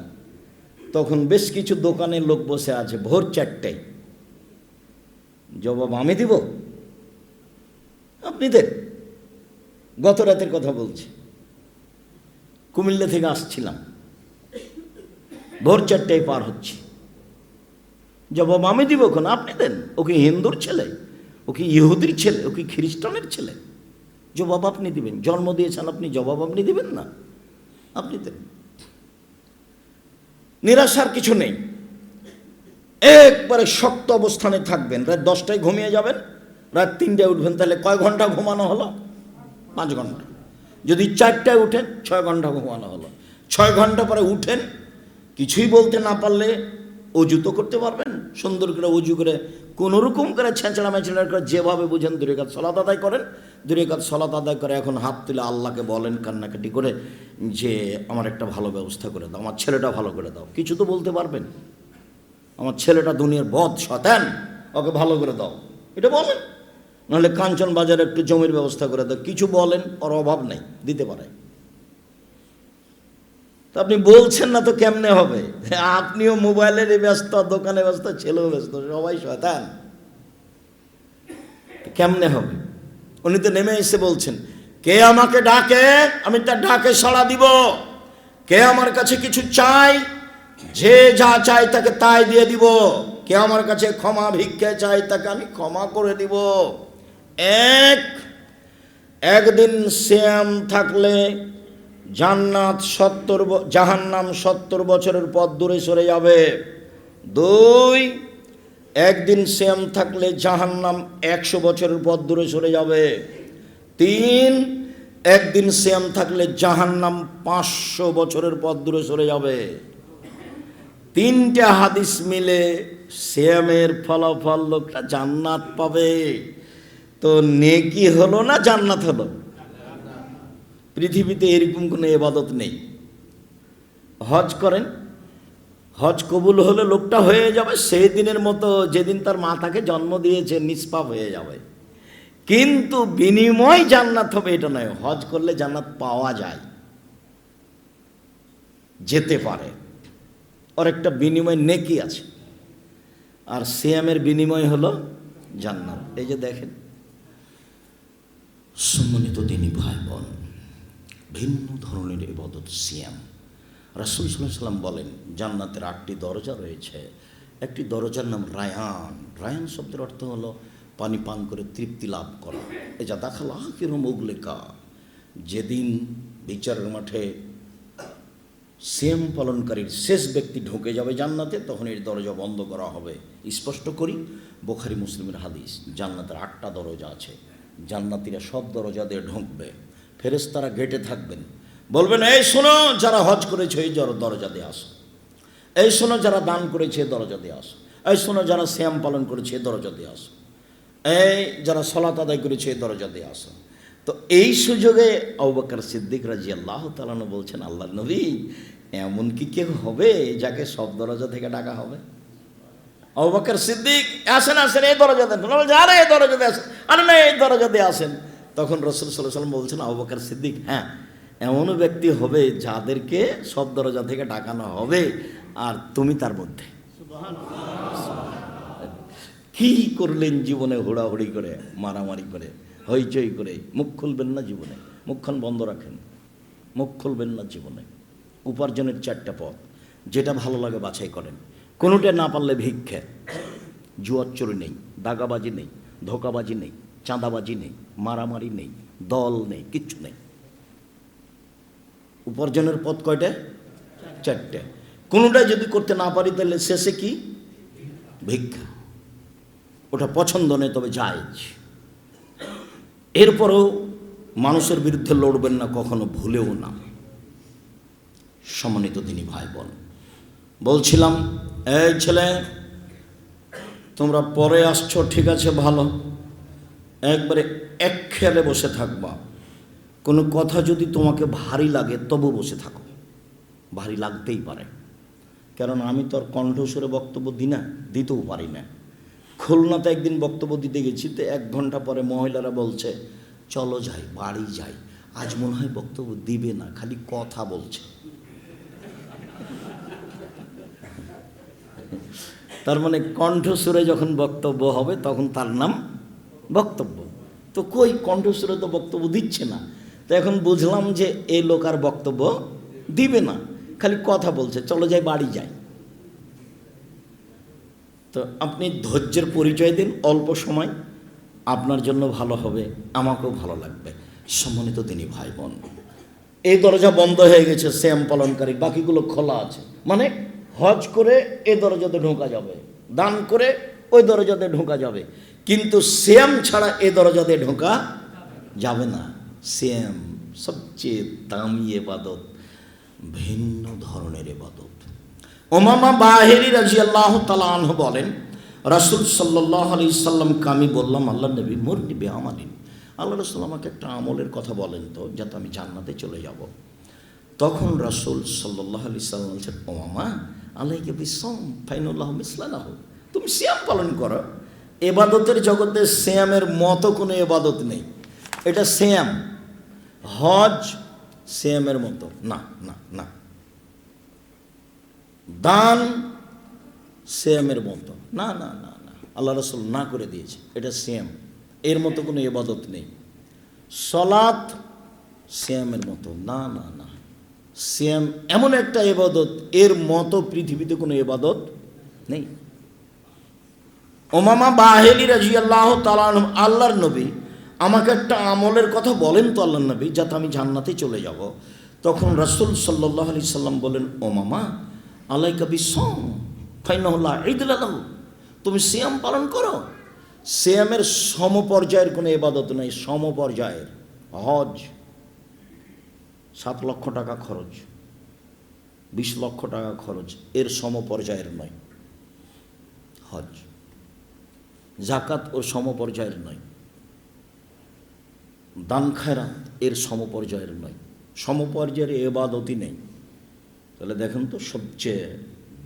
তখন বেশ কিছু দোকানের লোক বসে আছে। ভোর 4টায় জবাব আমি দিব? আপনি দেন। গত রাতের কথা বলছি, কুমিল্লা থেকে আসছিলাম, ভোর 4টায় পার হচ্ছি, জবাব আমি দিব কেন? আপনি দেন। ও কি হিন্দুর ছেলে? ও কি ইহুদির ছেলে? ও কি খ্রিস্টানের ছেলে? জবাব আপনি দিবেন। জন্ম দিয়েছেন আপনি, জবাব আপনি দিবেন না? আপনি দেন। নিরাশার কিছু নেই, একবারে শক্ত অবস্থানে থাকবেন। রাত 10টায় ঘুমিয়ে যাবেন, রাত 3টায় উঠবেন। তাহলে কয় ঘন্টা ঘুমানো হলো? 5 ঘন্টা। যদি 4টায় উঠেন, 6 ঘন্টা ঘুমানো হলো। 6 ঘন্টা পরে উঠেন, কিছুই বলতে না পারলে অজু তো করতে পারবেন, সুন্দর করে অজু করে কোনোরকম করে ছেঁচড়া মেচড়া করে যেভাবে বুঝেন 2 রাকাত সালাত আদায় করেন। 2 রাকাত সালাত আদায় করে এখন হাত তুলে আল্লাহকে বলেন কান্নাকাটি করে যে আমার একটা ভালো ব্যবস্থা করে দাও, আমার ছেলেটা ভালো করে দাও। কিছু তো বলতে পারবেন, আমার ছেলেটা দুনিয়ার বদ শয়তান, ওকে ভালো করে দাও, এটা বলেন। নাহলে কাঞ্চন বাজারে একটু জমির ব্যবস্থা করে দাও, কিছু বলেন, ওর অভাব নেই, দিতে পারে। তো আপনি বলছেন না তো কেমনে হবে? আপনিও মোবাইলের ব্যস্ত, দোকানে ব্যস্ত, ছেলেও ব্যস্ত, সবাই শয়তান, কেমনে হবে? উনি তো নেমে এসে বলছেন, কে আমাকে ডাকে আমি তার ডাকে সাড়া দিব, কে আমার কাছে কিছু চাই, যে যা চাই তাকে তাই দিয়ে দিব, কে আমার কাছে ক্ষমা ভিক্ষা চাই তাকে আমি ক্ষমা করে দিব। একদিন শ্যাম থাকলে জান্নাত 70, জাহান্নাম 70 বছরের পথ দূরে সরে যাবে। 2, একদিন সিয়াম থাকলে জাহান্নাম 100 বছরের পথ দূরে সরে যাবে। 3, একদিন সিয়াম থাকলে জাহান্নাম 500 বছরের পথ দূরে সরে যাবে। 3টে হাদিস মিলে সিয়ামের ফলাফল লোকটা জান্নাত পাবে। তো নেকি হলো না জান্নাত হলো? পৃথিবীতে এরকম কোনো ইবাদত নেই। হজ করেন, হজ কবুল হলে লোকটা হয়ে যাবে সেই দিনের মতো যেদিন তার মা তাকে জন্ম দিয়েছে, নিষ্পাপ হয়ে যাবে। কিন্তু বিনিময় জান্নাত হবে এটা নয়। হজ করলে জান্নাত পাওয়া যায়, যেতে পারে, ওর একটা বিনিময় নেকি আছে। আর সিয়ামের বিনিময় হলো জান্নাত। এই যে দেখেন, সম্মানিত দিনী ভাই বোন, ভিন্ন ধরনের ইবাদত সিয়াম। রাসূল সাল্লাল্লাহু আলাইহি ওয়াসাল্লাম বলেন জান্নাতের 8টি দরজা রয়েছে। একটি দরজার নাম রায়ান। রায়ান শব্দের অর্থ হলো পানি পান করে তৃপ্তি লাভ করা। এই যা দাখাল আখির মুগলিকা, যেদিন বিচারের মাঠে সিয়াম পালনকারীর শেষ ব্যক্তি ঢুকে যাবে জান্নাতে, তখন এর দরজা বন্ধ করা হবে। স্পষ্ট করি, বুখারী মুসলিমের হাদিস। জান্নাতের 8টা দরজা আছে। জান্নাতীরা সব দরজা দিয়ে ঢুকবে। ফেরেশতারা গেটে থাকবেন, বলবেন এই শোনো যারা হজ করেছে এই দরজা দিয়ে আসো, এই শোনো যারা দান করেছে দরজা দিয়ে আসো, এই শোনো যারা সিয়াম পালন করেছে দরজা দিয়ে আসো, এই যারা সালাত আদায় করেছে দরজা দিয়ে আসো। তো এই সুযোগে আবু বকর সিদ্দিক রাদিয়াল্লাহু তাআলা আনহু বলছেন, আল্লাহর নবী, এমন কি কেউ হবে যাকে সব দরজা থেকে ডাকা হবে? আবু বকর সিদ্দিক, আসেন আসেন এই দরজা দেন, বলছে আরে এই দরজা দিয়ে আসেন, আরে না এই দরজা দিয়ে আসেন। তখন রাসূল সাল্লাল্লাহু আলাইহি ওয়াসাল্লাম বলছেন, আবু বকর সিদ্দিক, হ্যাঁ এমনও ব্যক্তি হবে যাদেরকে সব দরজা থেকে ডাকানো হবে, আর তুমি তার মধ্যে। কি করলেন জীবনে? হুড়াহুড়ি করে, মারামারি করে, হইচই করে। মুখ খুলবেন না জীবনে, মুখখান বন্ধ রাখেন, মুখ খুলবেন না জীবনে। উপার্জনের 4টা পথ, যেটা ভালো লাগে বাছাই করেন। কোনোটা না পারলে ভিক্ষে। জুয়ার চুরি নেই, দাগাবাজি নেই, ধোকাবাজি নেই, চাঁদাবাজি নেই, মারামারি নেই, দল নেই, কিচ্ছু নেই। উপার্জনের পথ কয়টা? 4টে। কোনোটাই যদি করতে না পারি তাহলে শেষে কি? ভিক্ষা। ওটা পছন্দ নেই, তবে জায়েজ। এরপরেও মানুষের বিরুদ্ধে লড়বেন না কখনো, ভুলেও না। সম্মানিত দিনী ভাই বোন, বলছিলাম এই ছেলে তোমরা পরে আসছো ঠিক আছে ভালো, একবারে এক খেয়ালে বসে থাকবা। কোনো কথা যদি তোমাকে ভারী লাগে তবু বসে থাকো, ভারী লাগতেই পারে। কারণ আমি তো আর কণ্ঠস্বরে বক্তব্য দিই না, দিতেও পারি না। খুলনাতে একদিন বক্তব্য দিতে গেছি, তো 1 ঘন্টা পরে মহিলারা বলছে চলো যাই, বাড়ি যাই, আজ মনে হয় বক্তব্য দিবে না, খালি কথা বলছে। তার মানে কণ্ঠস্বরে যখন বক্তব্য হবে তখন তার নাম বক্তব্য। তো কই কণ্ঠস্বরে তো বক্তব্য দিচ্ছে না। তো এখন বুঝলাম যে এই লোক আর বক্তব্য দিবে না, খালি কথা বলছে, চলো যাই, বাড়ি যাই। তো আপনি ধৈর্যের পরিচয় দিন, অল্প সময় আপনার জন্য ভালো হবে, আমাকেও ভালো লাগবে। সম্মানিত দিনী ভাই বোন, এই দরজা বন্ধ হয়ে গেছে সিয়াম পালনকারী, বাকিগুলো খোলা আছে। মানে হজ করে এই দরজাতে ঢোকা যাবে, দান করে ওই দরজাতে ঢোকা যাবে, কিন্তু সিয়াম ছাড়া এই দরজাতে ঢোকা যাবে না। সিয়াম সবচেয়ে দামি ইবাদত, ভিন্ন ধরনের ইবাদত। উমামা বাহিরি রাদিয়াল্লাহু তাআলা আনহু বলেন, রাসূল সাল্লাল্লাহু আলাইহি সাল্লামকে আমি বললাম, আল্লাহ নবী মুরনি বিআমালিন, আল্লাহ রাসূল আমাকে একটা আমলের কথা বলেন তো, যাতে আমি জান্নাতে চলে যাব। তখন রাসূল সাল্লাল্লাহু আলাইহি সাল্লাম বলছেন, উমামা আলাইকা বিসসাম ফাইনাল্লাহু মিসলাহু, তুমি সিয়াম পালন করো। ইবাদতের জগতে সিয়ামের মতো কোনো ইবাদত নেই। এটা সিয়াম, হজ সিয়ামের মতো না, না না। দান সিয়ামের মতো না, না না না, আল্লাহ রাসূল না করে দিয়েছে, এটা সিয়াম, এর মতো কোনো ইবাদত নেই। সালাত সিয়ামের মতো না, না না। সিয়াম এমন একটা ইবাদত, এর মতো পৃথিবীতে কোনো ইবাদত নেই। উমামা বাহিলি রাদিয়াল্লাহু তাআলা আনহু, আল্লাহর নবী আমাকে একটা আমলের কথা বলেন তো আল্লাহর নবী, যাতে আমি জান্নাতে চলে যাব। তখন রাসূল সাল্লাল্লাহু আলাইহি সাল্লাম বলেন, উমামা আলাইকা বিসসাম ফাইনাল্লাহু ঈদ লাহু, তুমি সিয়াম পালন করো। সিয়ামের সমপর্যায়ের কোনো ইবাদত নেই, সমপর্যায়ের। হজ 7 লক্ষ টাকা খরচ, 20 লক্ষ টাকা খরচ, এর সমপর্যায়ের নয় হজ। জাকাত ও সমপর্যায়ের নয়, দান খায়রাত এর সমপর্যায়ের নয়, সমপর্যায়ের ইবাদতই নেই। তাহলে দেখেন তো, সবচেয়ে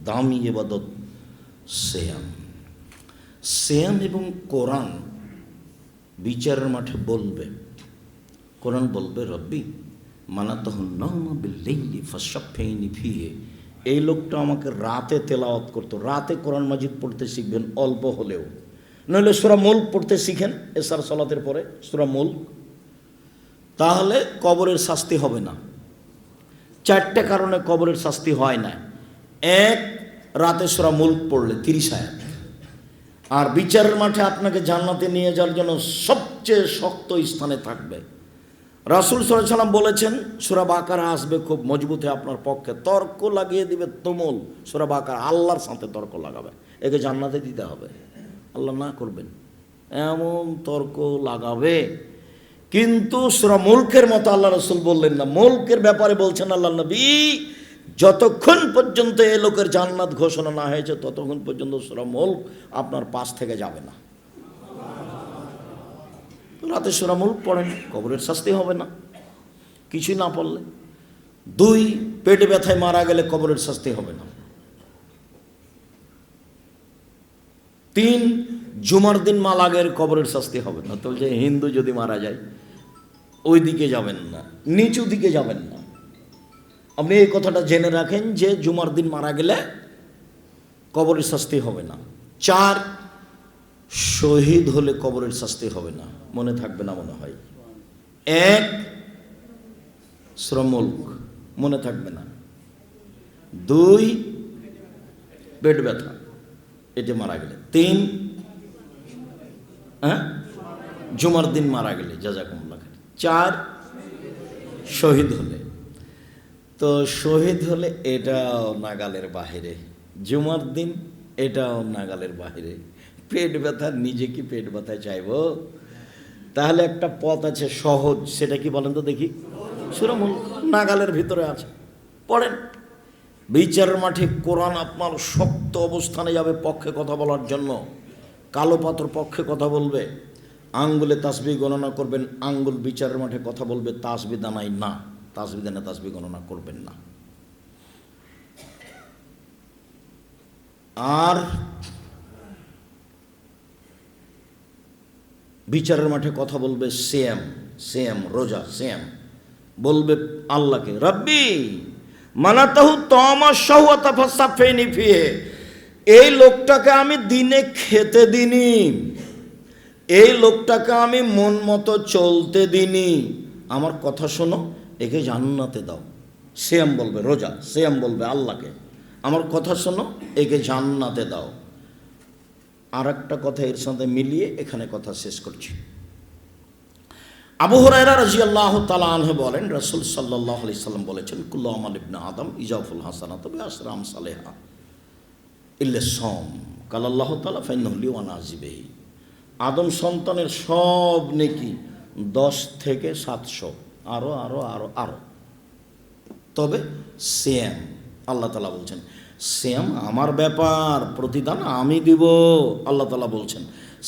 দামি ইবাদত সিয়াম। সিয়াম এবং কোরআন বিচারের মাঠে বলবে, কোরআন বলবে রব্বি মানাতাহুন্নামা বিল্লাইলি ফাশাফাইনি ফিহি। এই লোকটা আমাকে রাতে তেলাওয়াত করতো। রাতে কোরআন মাজিদ পড়তে শিখবেন অল্প হলেও, নইলে সূরা মুলক পড়তে শিখেন এশার সালাতের পরে, সূরা মুলক, তাহলে কবরের শাস্তি হবে না। 4টে কারণে কবরের শাস্তি হয় না। এক, রাতে সূরা মুলক পড়লে 30 আয়াত। আর বিচারের মাঠে আপনাকে জান্নাতে নিয়ে যাওয়ার জন্য সবচেয়ে শক্ত স্থানে থাকবে। রাসূল সাল্লাল্লাহু আলাইহি ওয়াসাল্লাম বলেছেন, সূরা বাকারা আসবে খুব মজবুত হয়ে আপনার পক্ষে, তর্ক লাগিয়ে দিবে তুমুল। সূরা বাকারা আল্লাহর সাথে তর্ক লাগাবে, একে জান্নাতে দিতে হবে, আল্লাহ না করবেন এমন তর্ক লাগাবে। কিন্তু সূরা মুলকের মতো আল্লাহ রাসূল বললেন না। মুলকের ব্যাপারে বলছেন আল্লাহ নবী, যতক্ষণ পর্যন্ত এ লোকের জান্নাত ঘোষণা না হয়েছে ততক্ষণ পর্যন্ত সূরা মুলক আপনার পাশ থেকে যাবে না। রাতে সূরা মুলক পড়েন, কবরের শাস্তি হবে না কিছুই না পড়লে। 2, পেটে ব্যথায় মারা গেলে কবরের শাস্তি হবে না। 3, জুমার দিন মালাগের কবরের শাস্তি হবে না। তো যে হিন্দু যদি মারা যায়, ওই দিকে যাবেন না, নিচু দিকে যাবেন না। আপনি এই কথাটা জেনে রাখেন যে জুমার দিন মারা গেলে কবরের শাস্তি হবে না। 4, শহীদ হলে কবরের শাস্তি হবে না। মনে থাকবে না মনে হয়। 1, সূরা মুলক মনে থাকবে না। 2, পেট ব্যথা, এটা মারা গেলে। 3, জুমার দিন মারা গেলে, জাযাকুমুল্লাহ খাইর। 4, শহীদ হলে। তো শহীদ হলে এটাও নাগালের বাহিরে, জুমার দিন এটাও নাগালের বাহিরে। পেট ব্যথা, নিজে কি পেট ব্যথা চাইবো? তাহলে একটা পথ আছে সহজ, সেটা কি বলেন তো দেখি? সূরা মুলক নাগালের ভিতরে আছে, পড়েন। বিচারের মাঠে কোরআন আপনার শক্ত অবস্থানে যাবে পক্ষে কথা বলার জন্য। কালো পাথর পক্ষে কথা বলবে। আঙ্গুলে তাসবিহ গণনা করবেন, আঙ্গুল বিচারের মাঠে কথা বলবে, তাসবিহ দানাই না, তাসবিহ দানা তাসবিহ গণনা করবেন না। আর বিচারের মাঠে কথা বলবে সিয়াম, সিয়াম রোজা, সিয়াম বলবে আল্লাহকে, রব্বি মানাতাহু তামা শাহওয়াতা ফাসাফিনি ফিহি। এই লোকটাকে আমি দিনে খেতে দিনি, এই লোকটাকে আমি মন মতো চলতে দিনি, আমার কথা শোনো, একে জান্নাতে দাও। সিয়াম বলবে রোজা, সিয়াম বলবে আল্লাহকে, আমার কথা শোনো, একে জান্নাতে দাও। আর একটা কথা এর সাথে মিলিয়ে এখানে কথা শেষ করছি। আবু হুরায়রা রাদিয়াল্লাহু তাআলা আনহু বলেন, রাসূল সাল্লাল্লাহু আলাইহি সাল্লাম বলেছেন, কুল্লু আমাল ইবনে আদম ইজাফুল হাসানাতু বিআশরি আমসালিহা ইল্লা সাওম ক্বালা আল্লাহু তাআলা ফাইন্নাহু লি ওয়া নাজিবিহি। আদম সন্তানের সব নেকি 10 থেকে 700, আরো আরো আরো আরো, তবে সিয়াম, আল্লাহ তাআলা বলছেন সিয়াম আমার ব্যাপার, প্রতিদান আমি দিব। আল্লাহ তাআলা বলছেন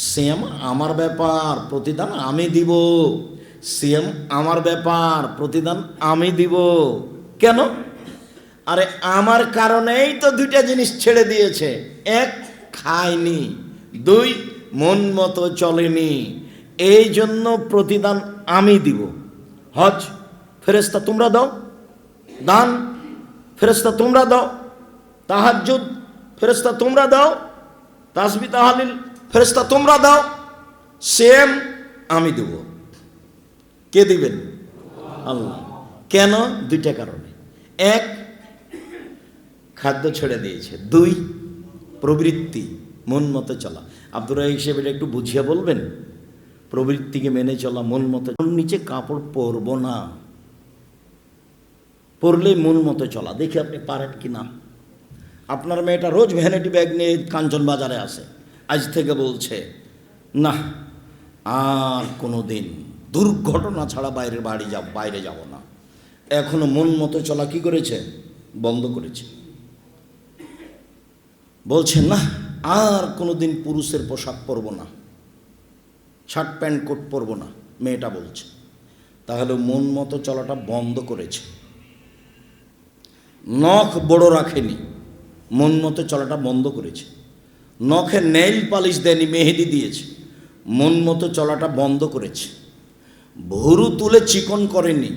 সিয়াম আমার ব্যাপার, প্রতিদান আমি দিব। সিয়াম আমার ব্যাপার, প্রতিদান আমি দিব। কেন? আরে আমার কারণেই তো 2টা জিনিস ছেড়ে দিয়েছে। 1, খায়নি। 2, মন মতো চলেনি। এই জন্য প্রতিদান আমি দিব। হজ ফেরেশতা তোমরা দাও, দান ফেরেশতা তোমরা দাও, তাহাজ্জুদ ফেরেশতা তোমরা দাও, তাসবিহ তাহলিল ফেরেশতা তোমরা দাও, সেম আমি দেব। কে দিবেন? আল্লাহ। কেন? 2টা কারণে। 1, খাদ্য ছেড়ে দিয়েছে। 2, প্রবৃত্তি, মন মতো চলা। আব্দুর রাহিক সাহেব এটা একটু বুঝিয়ে বলবেন। প্রবৃত্তিকে মেনে চলা, মন মতো, নিচে কাপড় পরবো না, পরলেই মন মতো চলা। দেখি আপনি পারেন কি না। আপনার মেয়েটা রোজ ভ্যানিটি ব্যাগ নিয়ে কাঞ্চন বাজারে আসে, আজ থেকে বলছে না, আর কোনো দিন দুর্ঘটনা ছাড়া বাইরে যাব না। এখনো মন মতো চলা কি করেছে? বন্ধ করেছে। বলছে না, আর কোনো দিন পুরুষের পোশাক পরব না, শার্ট প্যান্ট কোট পরব না, মেয়েটা বলছে। তাহলে মন মতো চলাটা বন্ধ করেছে। নখ বড় রাখেনি, মন মতো চলাটা বন্ধ করেছে। নখে নেইল পালিশ দেয়নি, মেহেদি দিয়েছে, মন মতো চলাটা বন্ধ করেছে। ভুরু তুলে চিকন করেনি,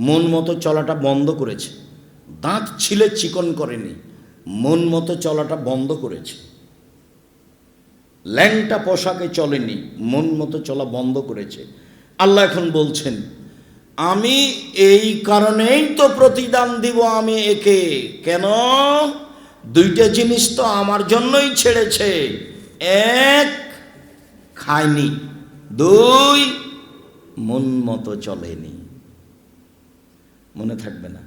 মন মতো চলাটা বন্ধ করেছে। দাঁত ছিলে চিকন করেনি, মন মতো চলাটা বন্ধ করেছে। ল্যাংটা পোশাকে চলেনি, মন মতো চলা বন্ধ করেছে। আল্লাহ এখন বলছেন, আমি এই কারণেই তো প্রতিদান দিব আমি একে। কেন? দুইটা জিনিস তো আমার জন্যই ছেড়েছে। এক, খায়নি। দুই, মন মতো চলেনি। মনে থাকবে না?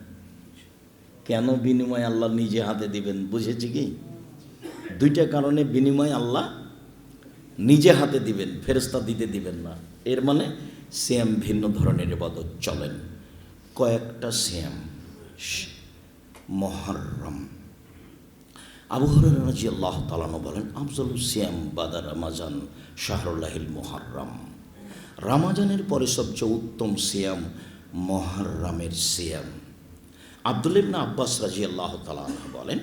কেন বিনিময় আল্লাহ নিজে হাতে দিবেন? বুঝেছি কি? দুইটা কারণে বিনিময় আল্লাহ নিজে হাতে দিবেন, ফেরেশতা দিতে দিবেন না। এর মানে সিয়াম ভিন্ন ধরনের ইবাদত চলেন। কয়েকটা সিয়াম মুহররম। আবু হুরায়রা রাদিয়াল্লাহু তাআলা বলেন, আফজালুস সিয়াম বাদা রমাজান শাহরুল্লাহিল মুহররম। রমাজানের পরে সবচেয়ে উত্তম সিয়াম মুহররমের সিয়াম। আব্দুল্লাহ ইবনে আব্বাস রাদিয়াল্লাহু তাআলা বলেন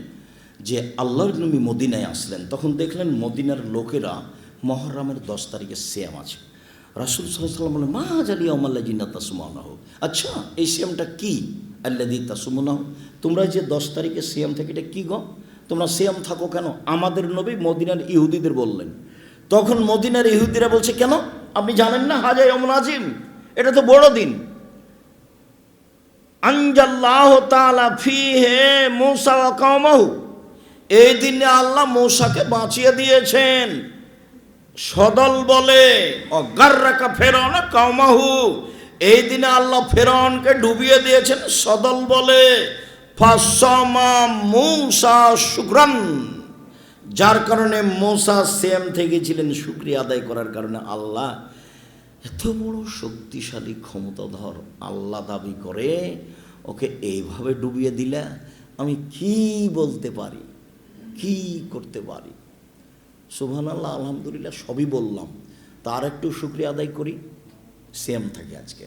যে আল্লাহর নবী মদিনায় আসলেন, তখন দেখলেন মদিনার লোকেরা মুহররমের 10 তারিখে সিয়াম আছে। রাসূল সাল্লাল্লাহু আলাইহি ওয়াসাল্লাম বলেন, মা জালি ইয়াউমাল্লাযিনা তাসুমুনাহু। আচ্ছা, এই সিয়ামটা কি? আল্লাযী তাসুমুনাহু, তোমরা যে 10 তারিখে সিয়াম থেকে, এটা কি গো? তোমরা সিয়াম থাকো কেন? আমাদের নবী মদিনার ইহুদিদের বললেন। তখন মদিনার ইহুদিরা বলছে, কেন আপনি জানেন না হাজা ইয়াউমুল আযীম, এটা তো বড় দিন। আনজাল্লাহু তাআলা ফীহি মূসা ওয়া কওমাহু, এই দিনে আল্লাহ মূসাকে বাঁচিয়ে দিয়েছেন সদল বলে। অগাররাকা ফিরআউনা কওমাহু, এই দিনে আল্লাহ ফিরআউনকে ডুবিয়ে দিয়েছেন সদল বলে। ফাসামা মূসা শুকরান, যার কারণে মূসা সিয়াম থেকে ছিলেন শুকরিয়া আদায় করার কারণে। আল্লাহ এত বড় শক্তিশালী ক্ষমতাধর আল্লাহ দাবি করে, ওকে এইভাবে ডুবিয়ে দিলে আমি কি বলতে পারি, কি করতে পারি? সুবহানাল্লাহ, আলহামদুলিল্লাহ সবই বললাম, তার একটু শুকরিয়া আদায় করি। সিয়াম থাকে আজকে।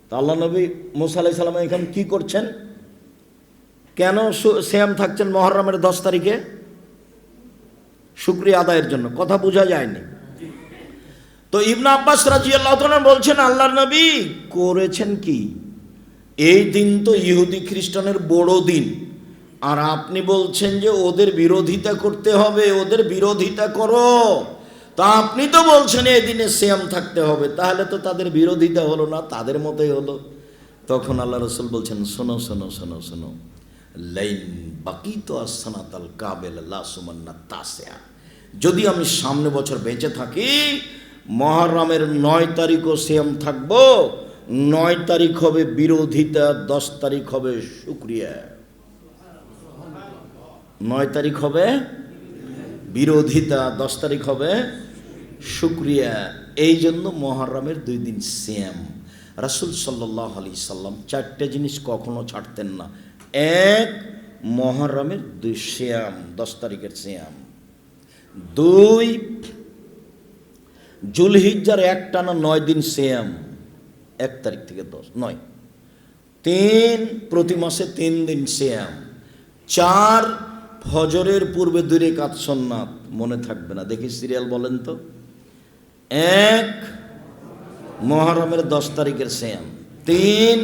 তা আল্লাহ নবী মূসা আলাইহিস সালাম এখন কি করছেন? কেন সিয়াম থাকছেন মুহররমের 10 তারিখে? শুকরিয়া আদায়ের জন্য। কথা বোঝা যায়নি তো? ইবনে আব্বাস রাদিয়াল্লাহু তাআলা বলছেন, আল্লাহর নবী করেছেন কি? এই দিন তো ইহুদি খ্রিস্টানের বড় দিন, আর আপনি বলছেন যে ওদের বিরোধিতা করতে হবে, ওদের বিরোধিতা করো। তা আপনি তো বলছেন এই দিনে সিয়াম থাকতে হবে, তাহলে তো তাদের বিরোধিতা হলো না, তাদের মতোই হলো। তখন আল্লাহ রাসূল বলছেন, শোনো শোনো শোনো শোনো, লাইন বাকিতু আসসানাতাল কাবিল লা সুমান্না তাসিয়া, যদি আমি সামনে বছর বেঁচে থাকি, মুহররমের 9 তারিখও সিয়াম থাকবো। 9 তারিখ হবে বিরোধিতা, 10 তারিখ হবে শুকরিয়া। 9 তারিখ হবে বিরোধিতা, 10 তারিখ হবে শুকরিয়া। এই জন্য মুহররমের 2 দিন সিয়াম। রাসূল সাল্লাল্লাহু আলাইহি সাল্লাম 4টে জিনিস কখনো ছাড়তেন না। 1, মুহররমের 2 সিয়াম, 10 তারিখের সিয়াম। 2, জুলহিজ্জার একটানা 9 দিন সিয়াম, 1 তারিখ থেকে 9। 3, প্রতি মাসে 3 দিন সিয়াম। 4, ফজরের পূর্বে 2 রাকাত সুন্নাত। মনে থাকবে না? দেখি সিরিয়াল বলেন তো। 1, মুহররমের 10 তারিখের সিয়াম। 3,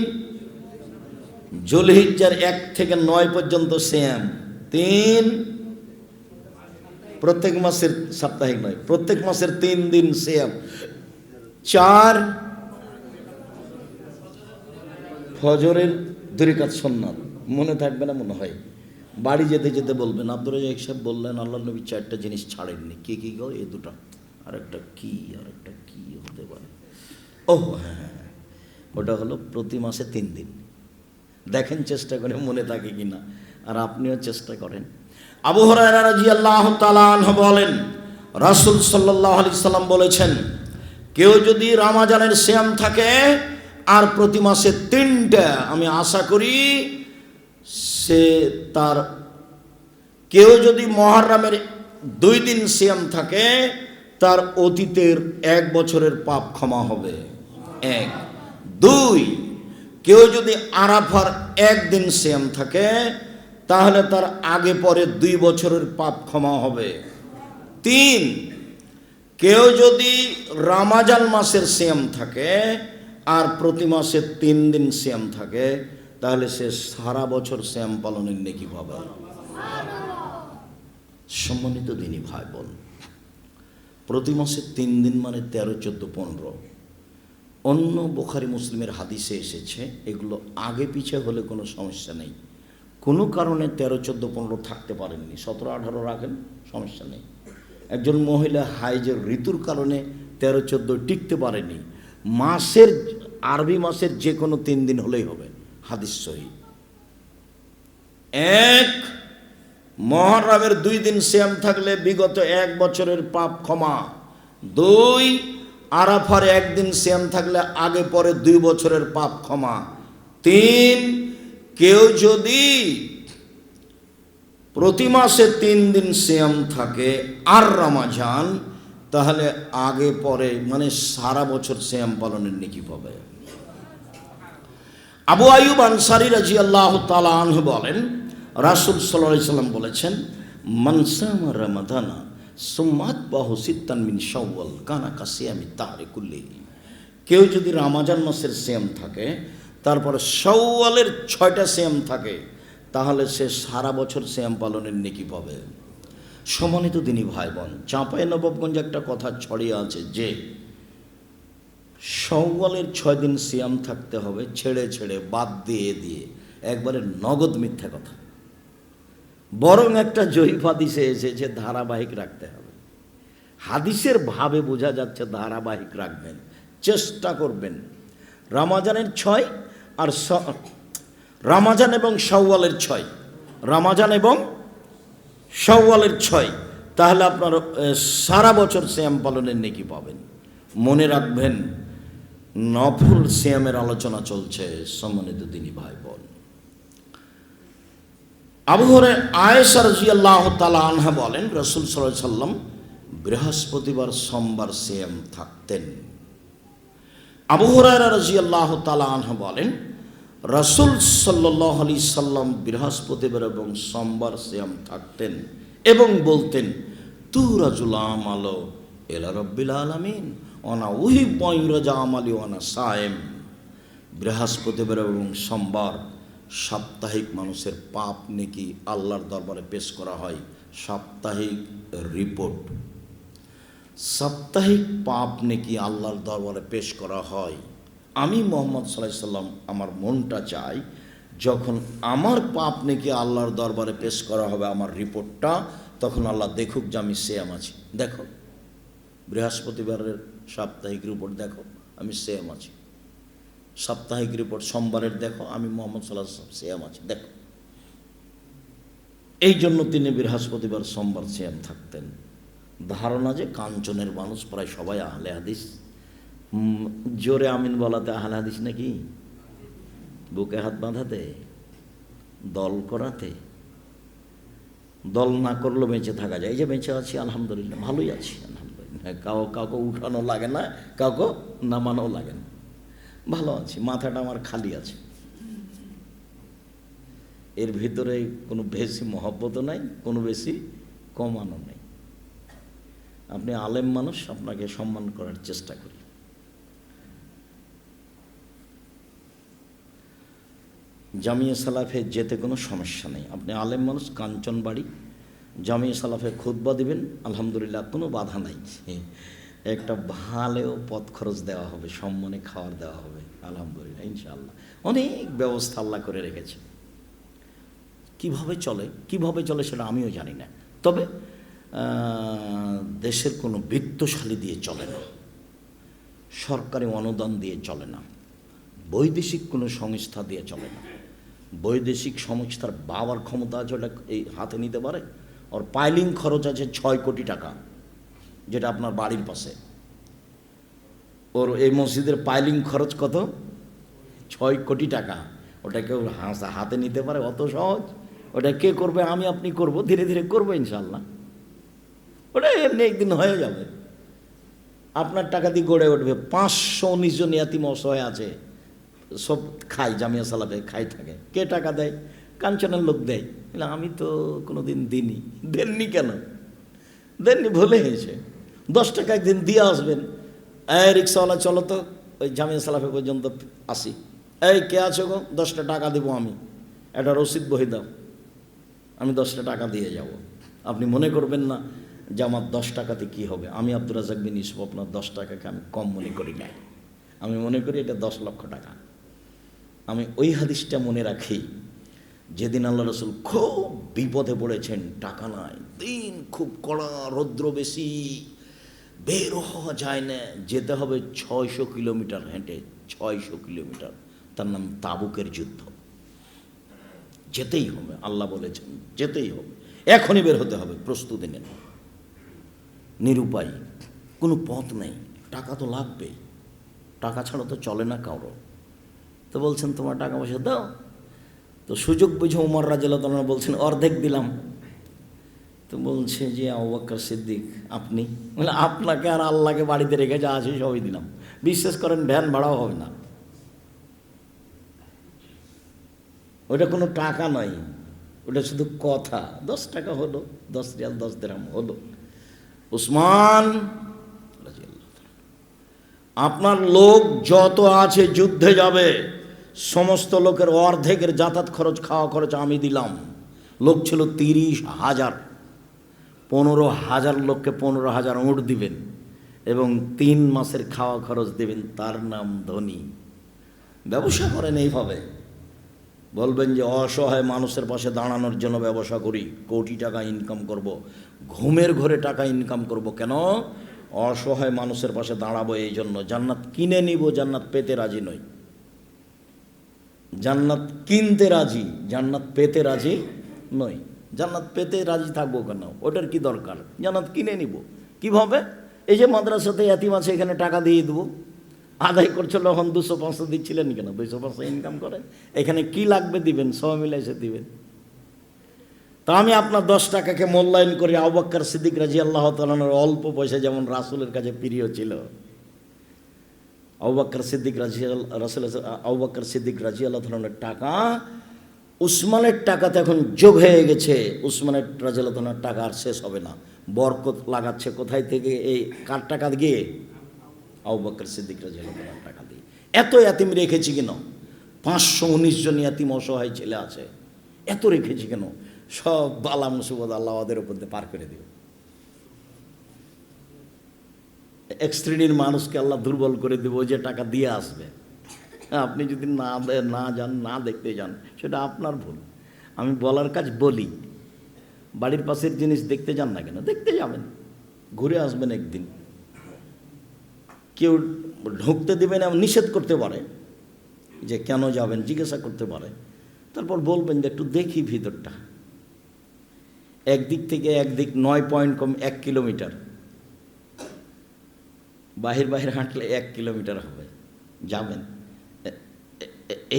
জুলহিজ্জার 1 থেকে 9 পর্যন্ত সিয়াম। 3, প্রত্যেক মাসের, সাপ্তাহিক নয়, প্রত্যেক মাসের 3 দিন সিয়াম। 4, ফজরের 2 রাকাত সুন্নাত। মনে থাকবে না মনে হয়? বাড়ি যেতে যেতে বলবেন, আব্দুর রাজ্জাক সাহেব বললেন আল্লাহ নবী 4টা জিনিস ছাড়েননি। কি কি গো? এই 2টা। আরেকটা কি হতে পারে? ও হ্যাঁ, ওটা হলো প্রতি মাসে 3 দিন। দেখেন চেষ্টা করে মনে থাকে কিনা, আর আপনিও চেষ্টা করেন। আবু হুরায়রা রাদিয়াল্লাহু তাআলা আনহু বলেন, রাসূল সাল্লাল্লাহু আলাইহি সাল্লাম বলেছেন, কেউ যদি রমজানের সিয়াম থাকে আর প্রতি মাসে 3টা, আমি আশা করি সে তার, কেউ যদি মুহররমের 2 দিন সিয়াম থাকে তার অতীতের 1 বছরের পাপ ক্ষমা হবে। 1, 2, কেউ যদি আরাফার 1 দিন সিয়াম থাকে তাহলে তার আগে পরে 2 বছরের পাপ ক্ষমা হবে। 3, কেউ যদি রমজান মাসের সিয়াম থাকে আর প্রতি মাসে 3 দিন সিয়াম থাকে তাহলে সে সারা বছর সিয়াম পালনের নেকি পাবে। সম্মানিত দিনী ভাই বোন, প্রতি মাসে 3 দিন মানে 13, 14, 15। অন্য বুখারী মুসলিমের হাদিসে এসেছে, এগুলো আগে পিছে হলে কোনো সমস্যা নেই। কোনো কারণে 13, 14, 15 থাকতে পারেননি, 17, 18 রাখেন, সমস্যা নেই। একজন মহিলা হাইজের ঋতুর কারণে 13, 14 টিকতে পারেনি, মাসের, আরবি মাসের যে কোনো 3 দিন হলেই হবে, হাদিস সহিহ। 1, মুহররমের 2 দিন সিয়াম থাকলে বিগত 1 বছরের পাপ ক্ষমা। 2, আরাফার 1 দিন সিয়াম থাকলে আগে পরে 2 বছরের পাপ ক্ষমা। 3, কেউ যদি প্রতি মাসে 3 দিন সিয়াম থাকে আর রমজান, তাহলে আগে পরে মানে সারা বছর সিয়াম পালনের নেকি পাবে। আবু আইয়ুব আনসারী রাদিয়াল্লাহু তাআলা আনহু বলেন, রাসূল সাল্লাল্লাহু আলাইহি সাল্লাম বলেছেন, মান সামা রমাদানা সুম্মা আতবাহু সিত্তান মিন শাওয়াল কানা কাসিয়ামি দাহরি কুল্লিহি। কেউ যদি রমজান মাসের সিয়াম থাকে তারপরে শাওয়ালের 6টা সিয়াম থাকে তাহলে সে সারা বছর সিয়াম পালনের নেকি পাবে। সম্মানিত দিনী ভাই বোন, চাঁপাইনবাবগঞ্জে একটা কথা ছড়িয়ে আছে যে শাওয়ালের 6 দিন সিয়াম থাকতে হবে, ছেড়ে ছেড়ে, বাদ দিয়ে দিয়ে, একবারে নগদ মিথ্যা কথা। বরং একটা জয়ীফ হাদিসে এসেছে ধারাবাহিক রাখতে হবে। হাদিসের ভাবে বোঝা যাচ্ছে ধারাবাহিক রাখবেন, চেষ্টা করবেন। রমজানের 6 আর রমজান এবং শাওয়ালের 6, রমজান এবং শাওয়ালের 6, তাহলে আপনার সারা বছর সিয়াম পালনের নেকি পাবেন। মনে রাখবেন, নফল সিয়ামের আলোচনা চলছে। সম্মানিত দিনী ভাই বোন, আবু হুরায়রা আয়েশা রাদিয়াল্লাহু তাআলা আনহা বলেন, রাসূল সাল্লাল্লাহু আলাইহি সাল্লাম বৃহস্পতিবার, সোমবার সিয়াম থাকতেন। আবু হুরায়রা রাদিয়াল্লাহু তাআলা আনহু বলেন, রাসূল সাল্লাল্লাহু আলাইহি সাল্লাম বৃহস্পতিবার এবং সোমবার সিয়াম থাকতেন এবং বলতেন, তুরাজুল আমালু ইলা রাব্বিল আলামিন ওয়ানা উহিব্বু ইউরাজা আমালি ওয়ানা সায়েম। বৃহস্পতিবার এবং সোমবার সাপ্তাহিক মানুষের পাপ নেকি আল্লাহর দরবারে পেশ করা হয়। সাপ্তাহিক রিপোর্ট, সাপ্তাহিক পাপ নেকি আল্লাহর দরবারে পেশ করা হয়। আমি মুহাম্মদ সাল্লাল্লাহু আলাইহি সাল্লাম, আমার মনটা চাই যখন আমার পাপ নেকি আল্লাহর দরবারে পেশ করা হবে, আমার রিপোর্টটা, তখন আল্লাহ দেখুক যে আমি সিয়াম আছি। দেখো বৃহস্পতিবারের সাপ্তাহিক রিপোর্ট, দেখো আমি সিয়াম আছি। সাপ্তাহিক রিপোর্ট সোমবারের, দেখো আমি মুহাম্মদ সাল্লাল্লাহু আলাইহি ওয়াসাল্লাম সিয়াম আছি, দেখো। এই জন্য তিনি বৃহস্পতিবার, সোমবার সিয়াম থাকতেন। ধারণা যে কাঞ্চনের মানুষ প্রায় সবাই আহলে হাদিস। জোরে আমিন বলাতে আহলে হাদিস নাকি? বুকে হাত বাঁধাতে, দল করাতে, দল না করলেও বেঁচে থাকা যায়। এই যে বেঁচে আছি, আলহামদুলিল্লাহ, ভালোই আছি, আলহামদুলিল্লাহ। কাউকে উঠানো লাগে না, কাউকে নামানো লাগে না, ভালো আছি, মাথাটা আমার খালি আছে। এর ভিতরে কোনো বেশি মহব্বতও নাই, কোনো বেশি কমানো নেই। আপনি আলেম মানুষ, আপনাকে সম্মান করার চেষ্টা করি। জামিয়া সালাফে যেতে কোনো সমস্যা নেই। আপনি আলেম মানুষ, কাঞ্চন বাড়ি, জামিয়া সালাফে খুতবা দিবেন, আলহামদুলিল্লাহ, কোনো বাধা নাই। একটা ভালো পথ খরচ দেওয়া হবে, সম্মানে খাওয়ার দেওয়া হবে, আলহামদুলিল্লাহ, ইনশাআল্লাহ। অনেক ব্যবস্থা আল্লাহ করে রেখেছে। কিভাবে চলে সেটা আমিও জানি না, তবে দেশের কোনো বিত্তশালী দিয়ে চলে না, সরকারি অনুদান দিয়ে চলে না, বৈদেশিক কোনো সংস্থা দিয়ে চলে না। বৈদেশিক সংস্থার বাবার ক্ষমতা আছে, ওটা এই হাতে নিতে পারে? ওর পাইলিং খরচ আছে 6 কোটি টাকা, যেটা আপনার বাড়ির পাশে। ওর এই মসজিদের পাইলিং খরচ কত? 6 কোটি টাকা। ওটা কেউ হাতে নিতে পারে? অত সহজ? ওটা কে করবে? আমি আপনি করব, ধীরে ধীরে করবো ইনশাল্লাহ। ওটা এমনি একদিন হয়ে যাবে, আপনার টাকা দিয়ে গড়ে উঠবে। 519 জন ইয়াতিম অসহায় আছে, সব খাই, জামিয়া সালাফে খাই থাকে। কে টাকা দেয়? কাঞ্চনের লোক দেয়। আমি তো কোনো দিন দিইনি। দেননি কেন? দেননি, ভুলে গেছে। 10 টাকা একদিন দিয়ে আসবেন। এই রিক্সাওয়ালা, চলো তো ওই জামিয়া সালাফে পর্যন্ত আসি। এই কে আছো গো? 10টা টাকা দেবো আমি, একটা রসিদ বহি দাও, আমি 10টা টাকা দিয়ে যাব। আপনি মনে করবেন না যে আমার 10 টাকাতে কী হবে। আমি আব্দুর রাজ্জাক বিন ইউসুফ আপনার 10 টাকাকে আমি কম মনে করি না। আমি মনে করি এটা 10 লক্ষ টাকা। আমি ওই হাদিসটা মনে রাখি, যেদিন আল্লাহ রসুল খুব বিপদে পড়েছেন, টাকা নাই, দিন খুব কড়া, রৌদ্র বেশি, বের হওয়া যায় না, যেতে হবে 600 কিলোমিটার হেঁটে, 600 কিলোমিটার। তার নাম তাবুকের যুদ্ধ। যেতেই হবে, আল্লাহ বলেছেন যেতেই হবে, এখনই বের হতে হবে, প্রস্তুতি নেন। নিরুপায়, কোনো পথ নেই, টাকা তো লাগবেই, টাকা ছাড়া তো চলে না কারো। তো বলছেন তোমার টাকা পয়সা দাও। তো সুযোগ বুঝে উমর রাদিয়াল্লাহু তাআলা বলছেন অর্ধেক দিলাম। তো বলছে যে আবু বকর সিদ্দিক আপনি? বলে আপনাকে আর আল্লাহকে বাড়িতে রেখে যা আছে সবই দিলাম, বিশ্বাস করেন ভ্যান ভাড়াও হবে না। ওটা কোনো টাকা নয়, ওটা শুধু কথা। 10 টাকা হলো, 10 রিয়াল, 10 দিরহাম হলো। উসমান, আপনার লোক যত আছে যুদ্ধে যাবে, সমস্ত লোকের অর্ধেকের যাতায়াত খরচ, খাওয়া খরচ আমি দিলাম। লোক ছিল 30,000, 15,000 লোককে 15,000 উট দিবেন এবং 3 মাসের খাওয়া খরচ দেবেন। তার নাম ধনী। ব্যবসা করেন এইভাবে, বলবেন যে অসহায় মানুষের পাশে দাঁড়ানোর জন্য ব্যবসা করি, কোটি টাকা ইনকাম করব, ঘুমের ঘরে টাকা ইনকাম করব। কেন? অসহায় মানুষের পাশে দাঁড়াবো এই জন্য। জান্নাত কিনে নিব, জান্নাত পেতে রাজি নই। জান্নাত কিনতে রাজি, জান্নাত পেতে রাজি নই। জান্নাত পেতে রাজি থাকবো কেন? ওটার কি দরকার? জান্নাত কিনে নিব। কিভাবে? এই যে মাদ্রাসাতে এতিম আছে, এখানে টাকা দিয়ে দেবো। আদায় করছিল এখন 200-500 দিচ্ছিলেন কেন? 200-500 ইনকাম করেন, এখানে কি লাগবে দিবেন, সব মিলে এসে দিবেন। তা আমি আপনার 10 টাকাকে মূল্যায়ন করি। আবু বকর সিদ্দিক রাদিয়াল্লাহু তাআলা অল্প পয়সা যেমন রাসূলের কাছে প্রিয় ছিল। আবু বকর সিদ্দিক রাদিয়াল্লাহু তাআলার টাকা উসমানের টাকাতে এখন যোগ হয়ে গেছে। উসমানের রাদিয়াল্লাহু তাআলার টাকা আর শেষ হবে না। বরকত লাগাচ্ছে কোথায় থেকে? এই কার টাকা দিয়ে? আবু বকর সিদ্দিক রাদিয়াল্লাহু তাআলার টাকা দিয়ে। এত ইয়াতিম রেখেছি কেন? 519 জন ইয়াতিম অসহায় ছেলে আছে, এত রেখেছি কেন? সব বালা মুসিবত আল্লাহ ওদের উপর দিয়ে পার করে দিও। এক শ্রেণীর মানুষকে আল্লাহ দুর্বল করে দেবো, যে টাকা দিয়ে আসবে। আপনি যদি না যান, না দেখতে যান, সেটা আপনার ভুল। আমি বলার কাজ বলি। বাড়ির পাশের জিনিস দেখতে যান না কেন? দেখতে যাবেন, ঘুরে আসবেন একদিন। কেউ ঢুকতে দেবেন এমন নিষেধ করতে পারে, যে কেন যাবেন জিজ্ঞাসা করতে পারে। তারপর বলবেন যে একটু দেখি ভিতরটা। একদিক থেকে একদিক 9 পয়েন্ট কম 1 কিলোমিটার, বাহির হাঁটলে 1 কিলোমিটার হবে। যাবেন,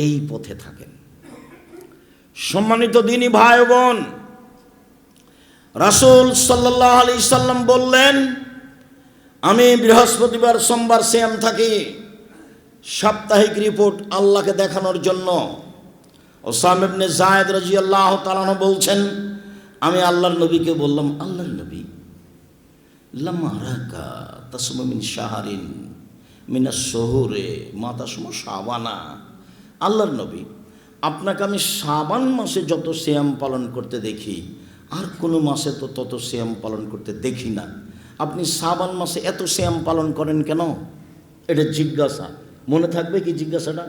এই পথে থাকেন। সম্মানিত দিনী ভাই বোন, রাসূল সাল্লাল্লাহু আলাইহি সাল্লাম বললেন, আমি বৃহস্পতিবার সোমবার সিয়াম থাকি, সাপ্তাহিক রিপোর্ট আল্লাহকে দেখানোর জন্য। ওসামা ইবনে যায়েদ রাদিয়াল্লাহু তাআলা বলছেন, আমি আল্লাহর নবীকে বললাম, আল্লাহর নবী, লাম আরাকা তাসমু মিন শাহরিন মিনাস শুহুরে মা তাসমু শাবানা। আল্লাহর নবী, আপনাকে আমি শাবান মাসে যত সিয়াম পালন করতে দেখি, আর কোনো মাসে তো তত সিয়াম পালন করতে দেখি না। আপনি শাবান মাসে এত সিয়াম পালন করেন কেন? এটা জিজ্ঞাসা। মনে থাকবে কি জিজ্ঞাসাটা?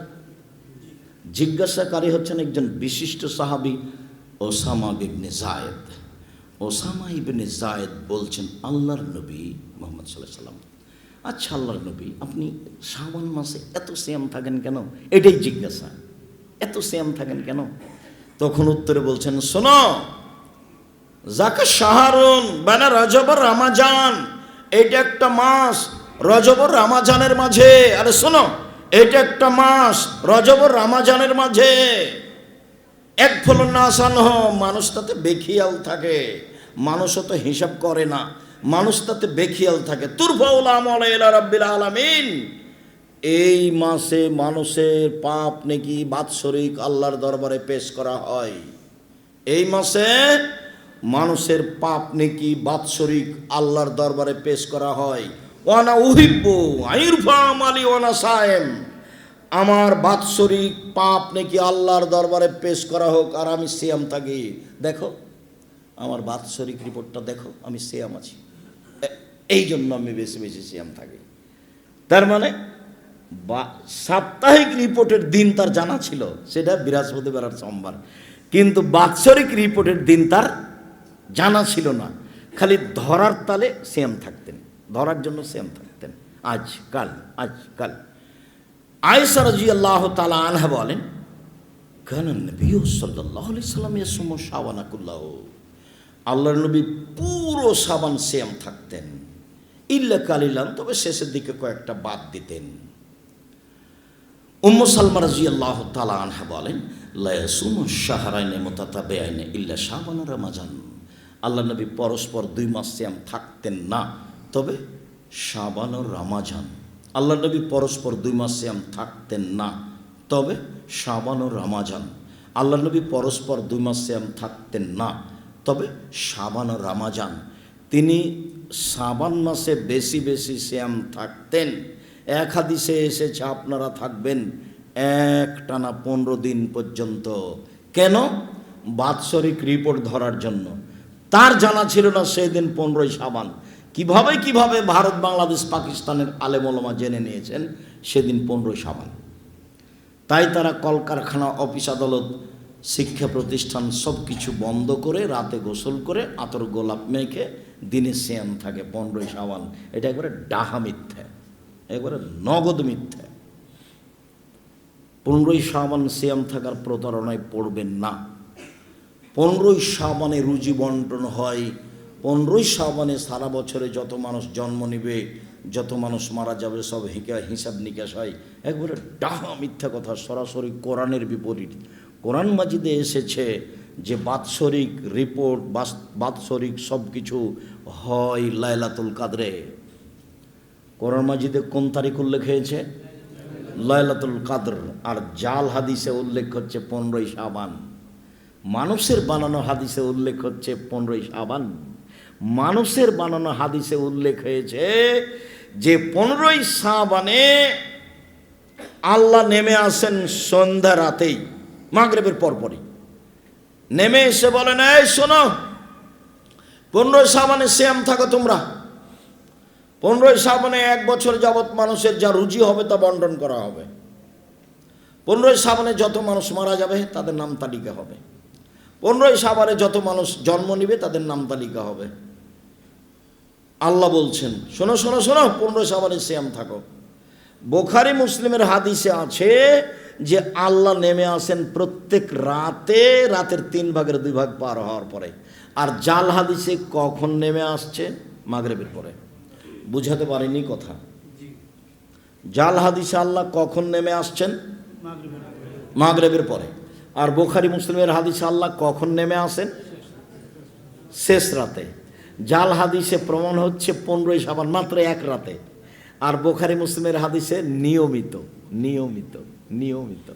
জিজ্ঞাসাকারী হচ্ছেন একজন বিশিষ্ট সাহাবী ওসামা ইবনে যায়েদ। ওসামা ইবনে যায়েদ বলছেন, আল্লাহর নবী মুহাম্মদ সাল্লাল্লাহু আলাইহি সাল্লাম, আচ্ছা আল্লাহর নবী, আপনি শাবান মাসে এত সিয়াম থাকেন কেন? এটাই জিজ্ঞাসা, এত সিয়াম থাকেন কেন? তখন উত্তরে বলছেন, শোনো, যাকে শাহরুন বানা রজব রমাজান, এটা একটা মাস রজব রমাজানের মাঝে। আরে শোনো, এটা একটা মাস রজব রমাজানের মাঝে। এক ফলন না আসান মানুষ তাতে বেখিয়াল থাকে, মানুষও তো হিসাব করে না, মানুষ তাতে বেখিয়াল থাকে। তুরফাউল আমাল ইলা রাব্বিল আলামিন। এই মাসে মানুষের পাপ নেকি বাৎসরিক আল্লাহর দরবারে পেশ করা হয়। এই মাসে মানুষের পাপ নেকি বাৎসরিক আল্লাহর দরবারে পেশ করা হয়। ওয়ানা উহিব্বু আইরফা আমালি ওয়ানা সায়েম। আমার বাৎসরিক পাপ নাকি আল্লাহর দরবারে পেশ করা হোক আর আমি সিয়াম থাকি। দেখো আমার বাৎসরিক রিপোর্টটা দেখো, আমি সিয়াম আছি, এই জন্য আমি বেশি বেশি সিয়াম থাকি। তার মানে সাপ্তাহিক রিপোর্টের দিন তার জানা ছিল, সেটা বৃহস্পতিবার আর সোমবার, কিন্তু বাৎসরিক রিপোর্টের দিন তার জানা ছিল না। খালি ধরার তালে সিয়াম থাকতেন, ধরার জন্য সিয়াম থাকতেন, আজ কাল আজ কাল। আয়েশা রাদিয়াল্লাহু তাআলা আনহা বলেন, কানা নবী সাল্লাল্লাহু আলাইহি সাল্লাম ইয়াসুমু শাবানা কুল্লাহু। আল্লাহর নবী পুরো শাবান সিয়াম থাকতেন, ইল্লা কালিলান, তবে শেষের দিকে কয়েকটা বাদ দিতেন। উম্মু সালমা রাদিয়াল্লাহু তাআলা আনহা বলেন, লা ইয়াসুমু শাহরাইনি মুতাতাবিআইনি ইল্লা শাবান ওয়া রমাজান। আল্লাহর নবী পরস্পর 2 মাস সিয়াম থাকতেন না, তবে শাবান ও রমাজান। আল্লাহ নবী পরস্পর 2 মাস সিয়াম থাকতেন না, তবে শাবান ও রমাজান। আল্লাহ নবী পরস্পর 2 মাস সিয়াম থাকতেন না, তবে শাবান ও রমাজান। তিনি শাবান মাসে বেশি বেশি সিয়াম থাকতেন। এক হাদিসে এসেছে আপনারা থাকবেন একটানা 15 দিন পর্যন্ত। কেন? বাৎসরিক রিপোর্ট ধরার জন্য। তার জানা ছিল না সেদিন 15ই শাবান। কিভাবে ভারত বাংলাদেশ পাকিস্তানের আলেম ওলামা জেনে নিয়েছেন সেদিন 15 শাবান। তাই তারা কলকারখানা, অফিস আদালত, শিক্ষা প্রতিষ্ঠান সব কিছু বন্ধ করে রাতে গোসল করে আতর গোলাপ মেখে দিনে সিয়াম থাকে 15 শাবান। এটা একবারে ডাহা মিথ্যা, একবারে নগদ মিথ্যা। 15 শাবান সিয়াম থাকার প্রতারণায় পড়বেন না। 15 শাবানে রুজি বন্টন হয়। 15 শাবানে সারা বছরে যত মানুষ জন্ম নেবে, যত মানুষ মারা যাবে, সব হিসাব নিকাশ হয়। একবারে ডাহা মিথ্যা কথা, সরাসরি কোরআনের বিপরীত। কোরআন মাজিদে এসেছে যে বাৎসরিক রিপোর্ট, বাৎসরিক সব কিছু হয় লাইলাতুল কাদরে। কোরআন মাজিদে কোন তারিখ উল্লেখ হয়েছে? লাইলাতুল কাদর। আর জাল হাদিসে উল্লেখ হচ্ছে 15 শাবান। মানুষের বানানো হাদিসে উল্লেখ হচ্ছে 15 শাবান। মানুষের বানানো হাদিসে উল্লেখ হয়েছে যে 15 শাবানে আল্লাহ নেমে আসেন সন্ধ্যা রাতেই, মাগরিবের পরপরই নেমে এসে বলেন, এই শোনো, 15 শাবানে সিয়াম থাকো তোমরা। 15 শাবানে 1 বছর যাবৎ মানুষের যা রুজি হবে তা বন্টন করা হবে। 15 শাবানে যত মানুষ মারা যাবে তাদের নাম তালিকা হবে। 15 শাবানে যত মানুষ জন্ম নিবে তাদের নাম তালিকা হবে। আল্লাহ বলছেন, শোনো শোনো শোনো, 15 শাবানে সিয়াম থাকো। বুখারী মুসলিমের হাদিসে আছে যে আল্লাহ নেমে আসেন প্রত্যেক রাতে, রাতের 3 ভাগের 2 ভাগ পার হওয়ার পরে। আর জাল হাদিসে কখন নেমে আসছে? মাগরিবের পরে। বুঝাতে পারিনি কথা? জাল হাদিসে আল্লাহ কখন নেমে আসছেন? মাগরিবের পরে। আর বুখারী মুসলিমের হাদিসে আল্লাহ কখন নেমে আসেন? শেষ রাতে। জাল হাদিসে প্রমাণ হচ্ছে 15 শাবান মাত্র 1 রাতে। আর বুখারী মুসলিমের হাদিসে নিয়মিত নিয়মিত নিয়মিত।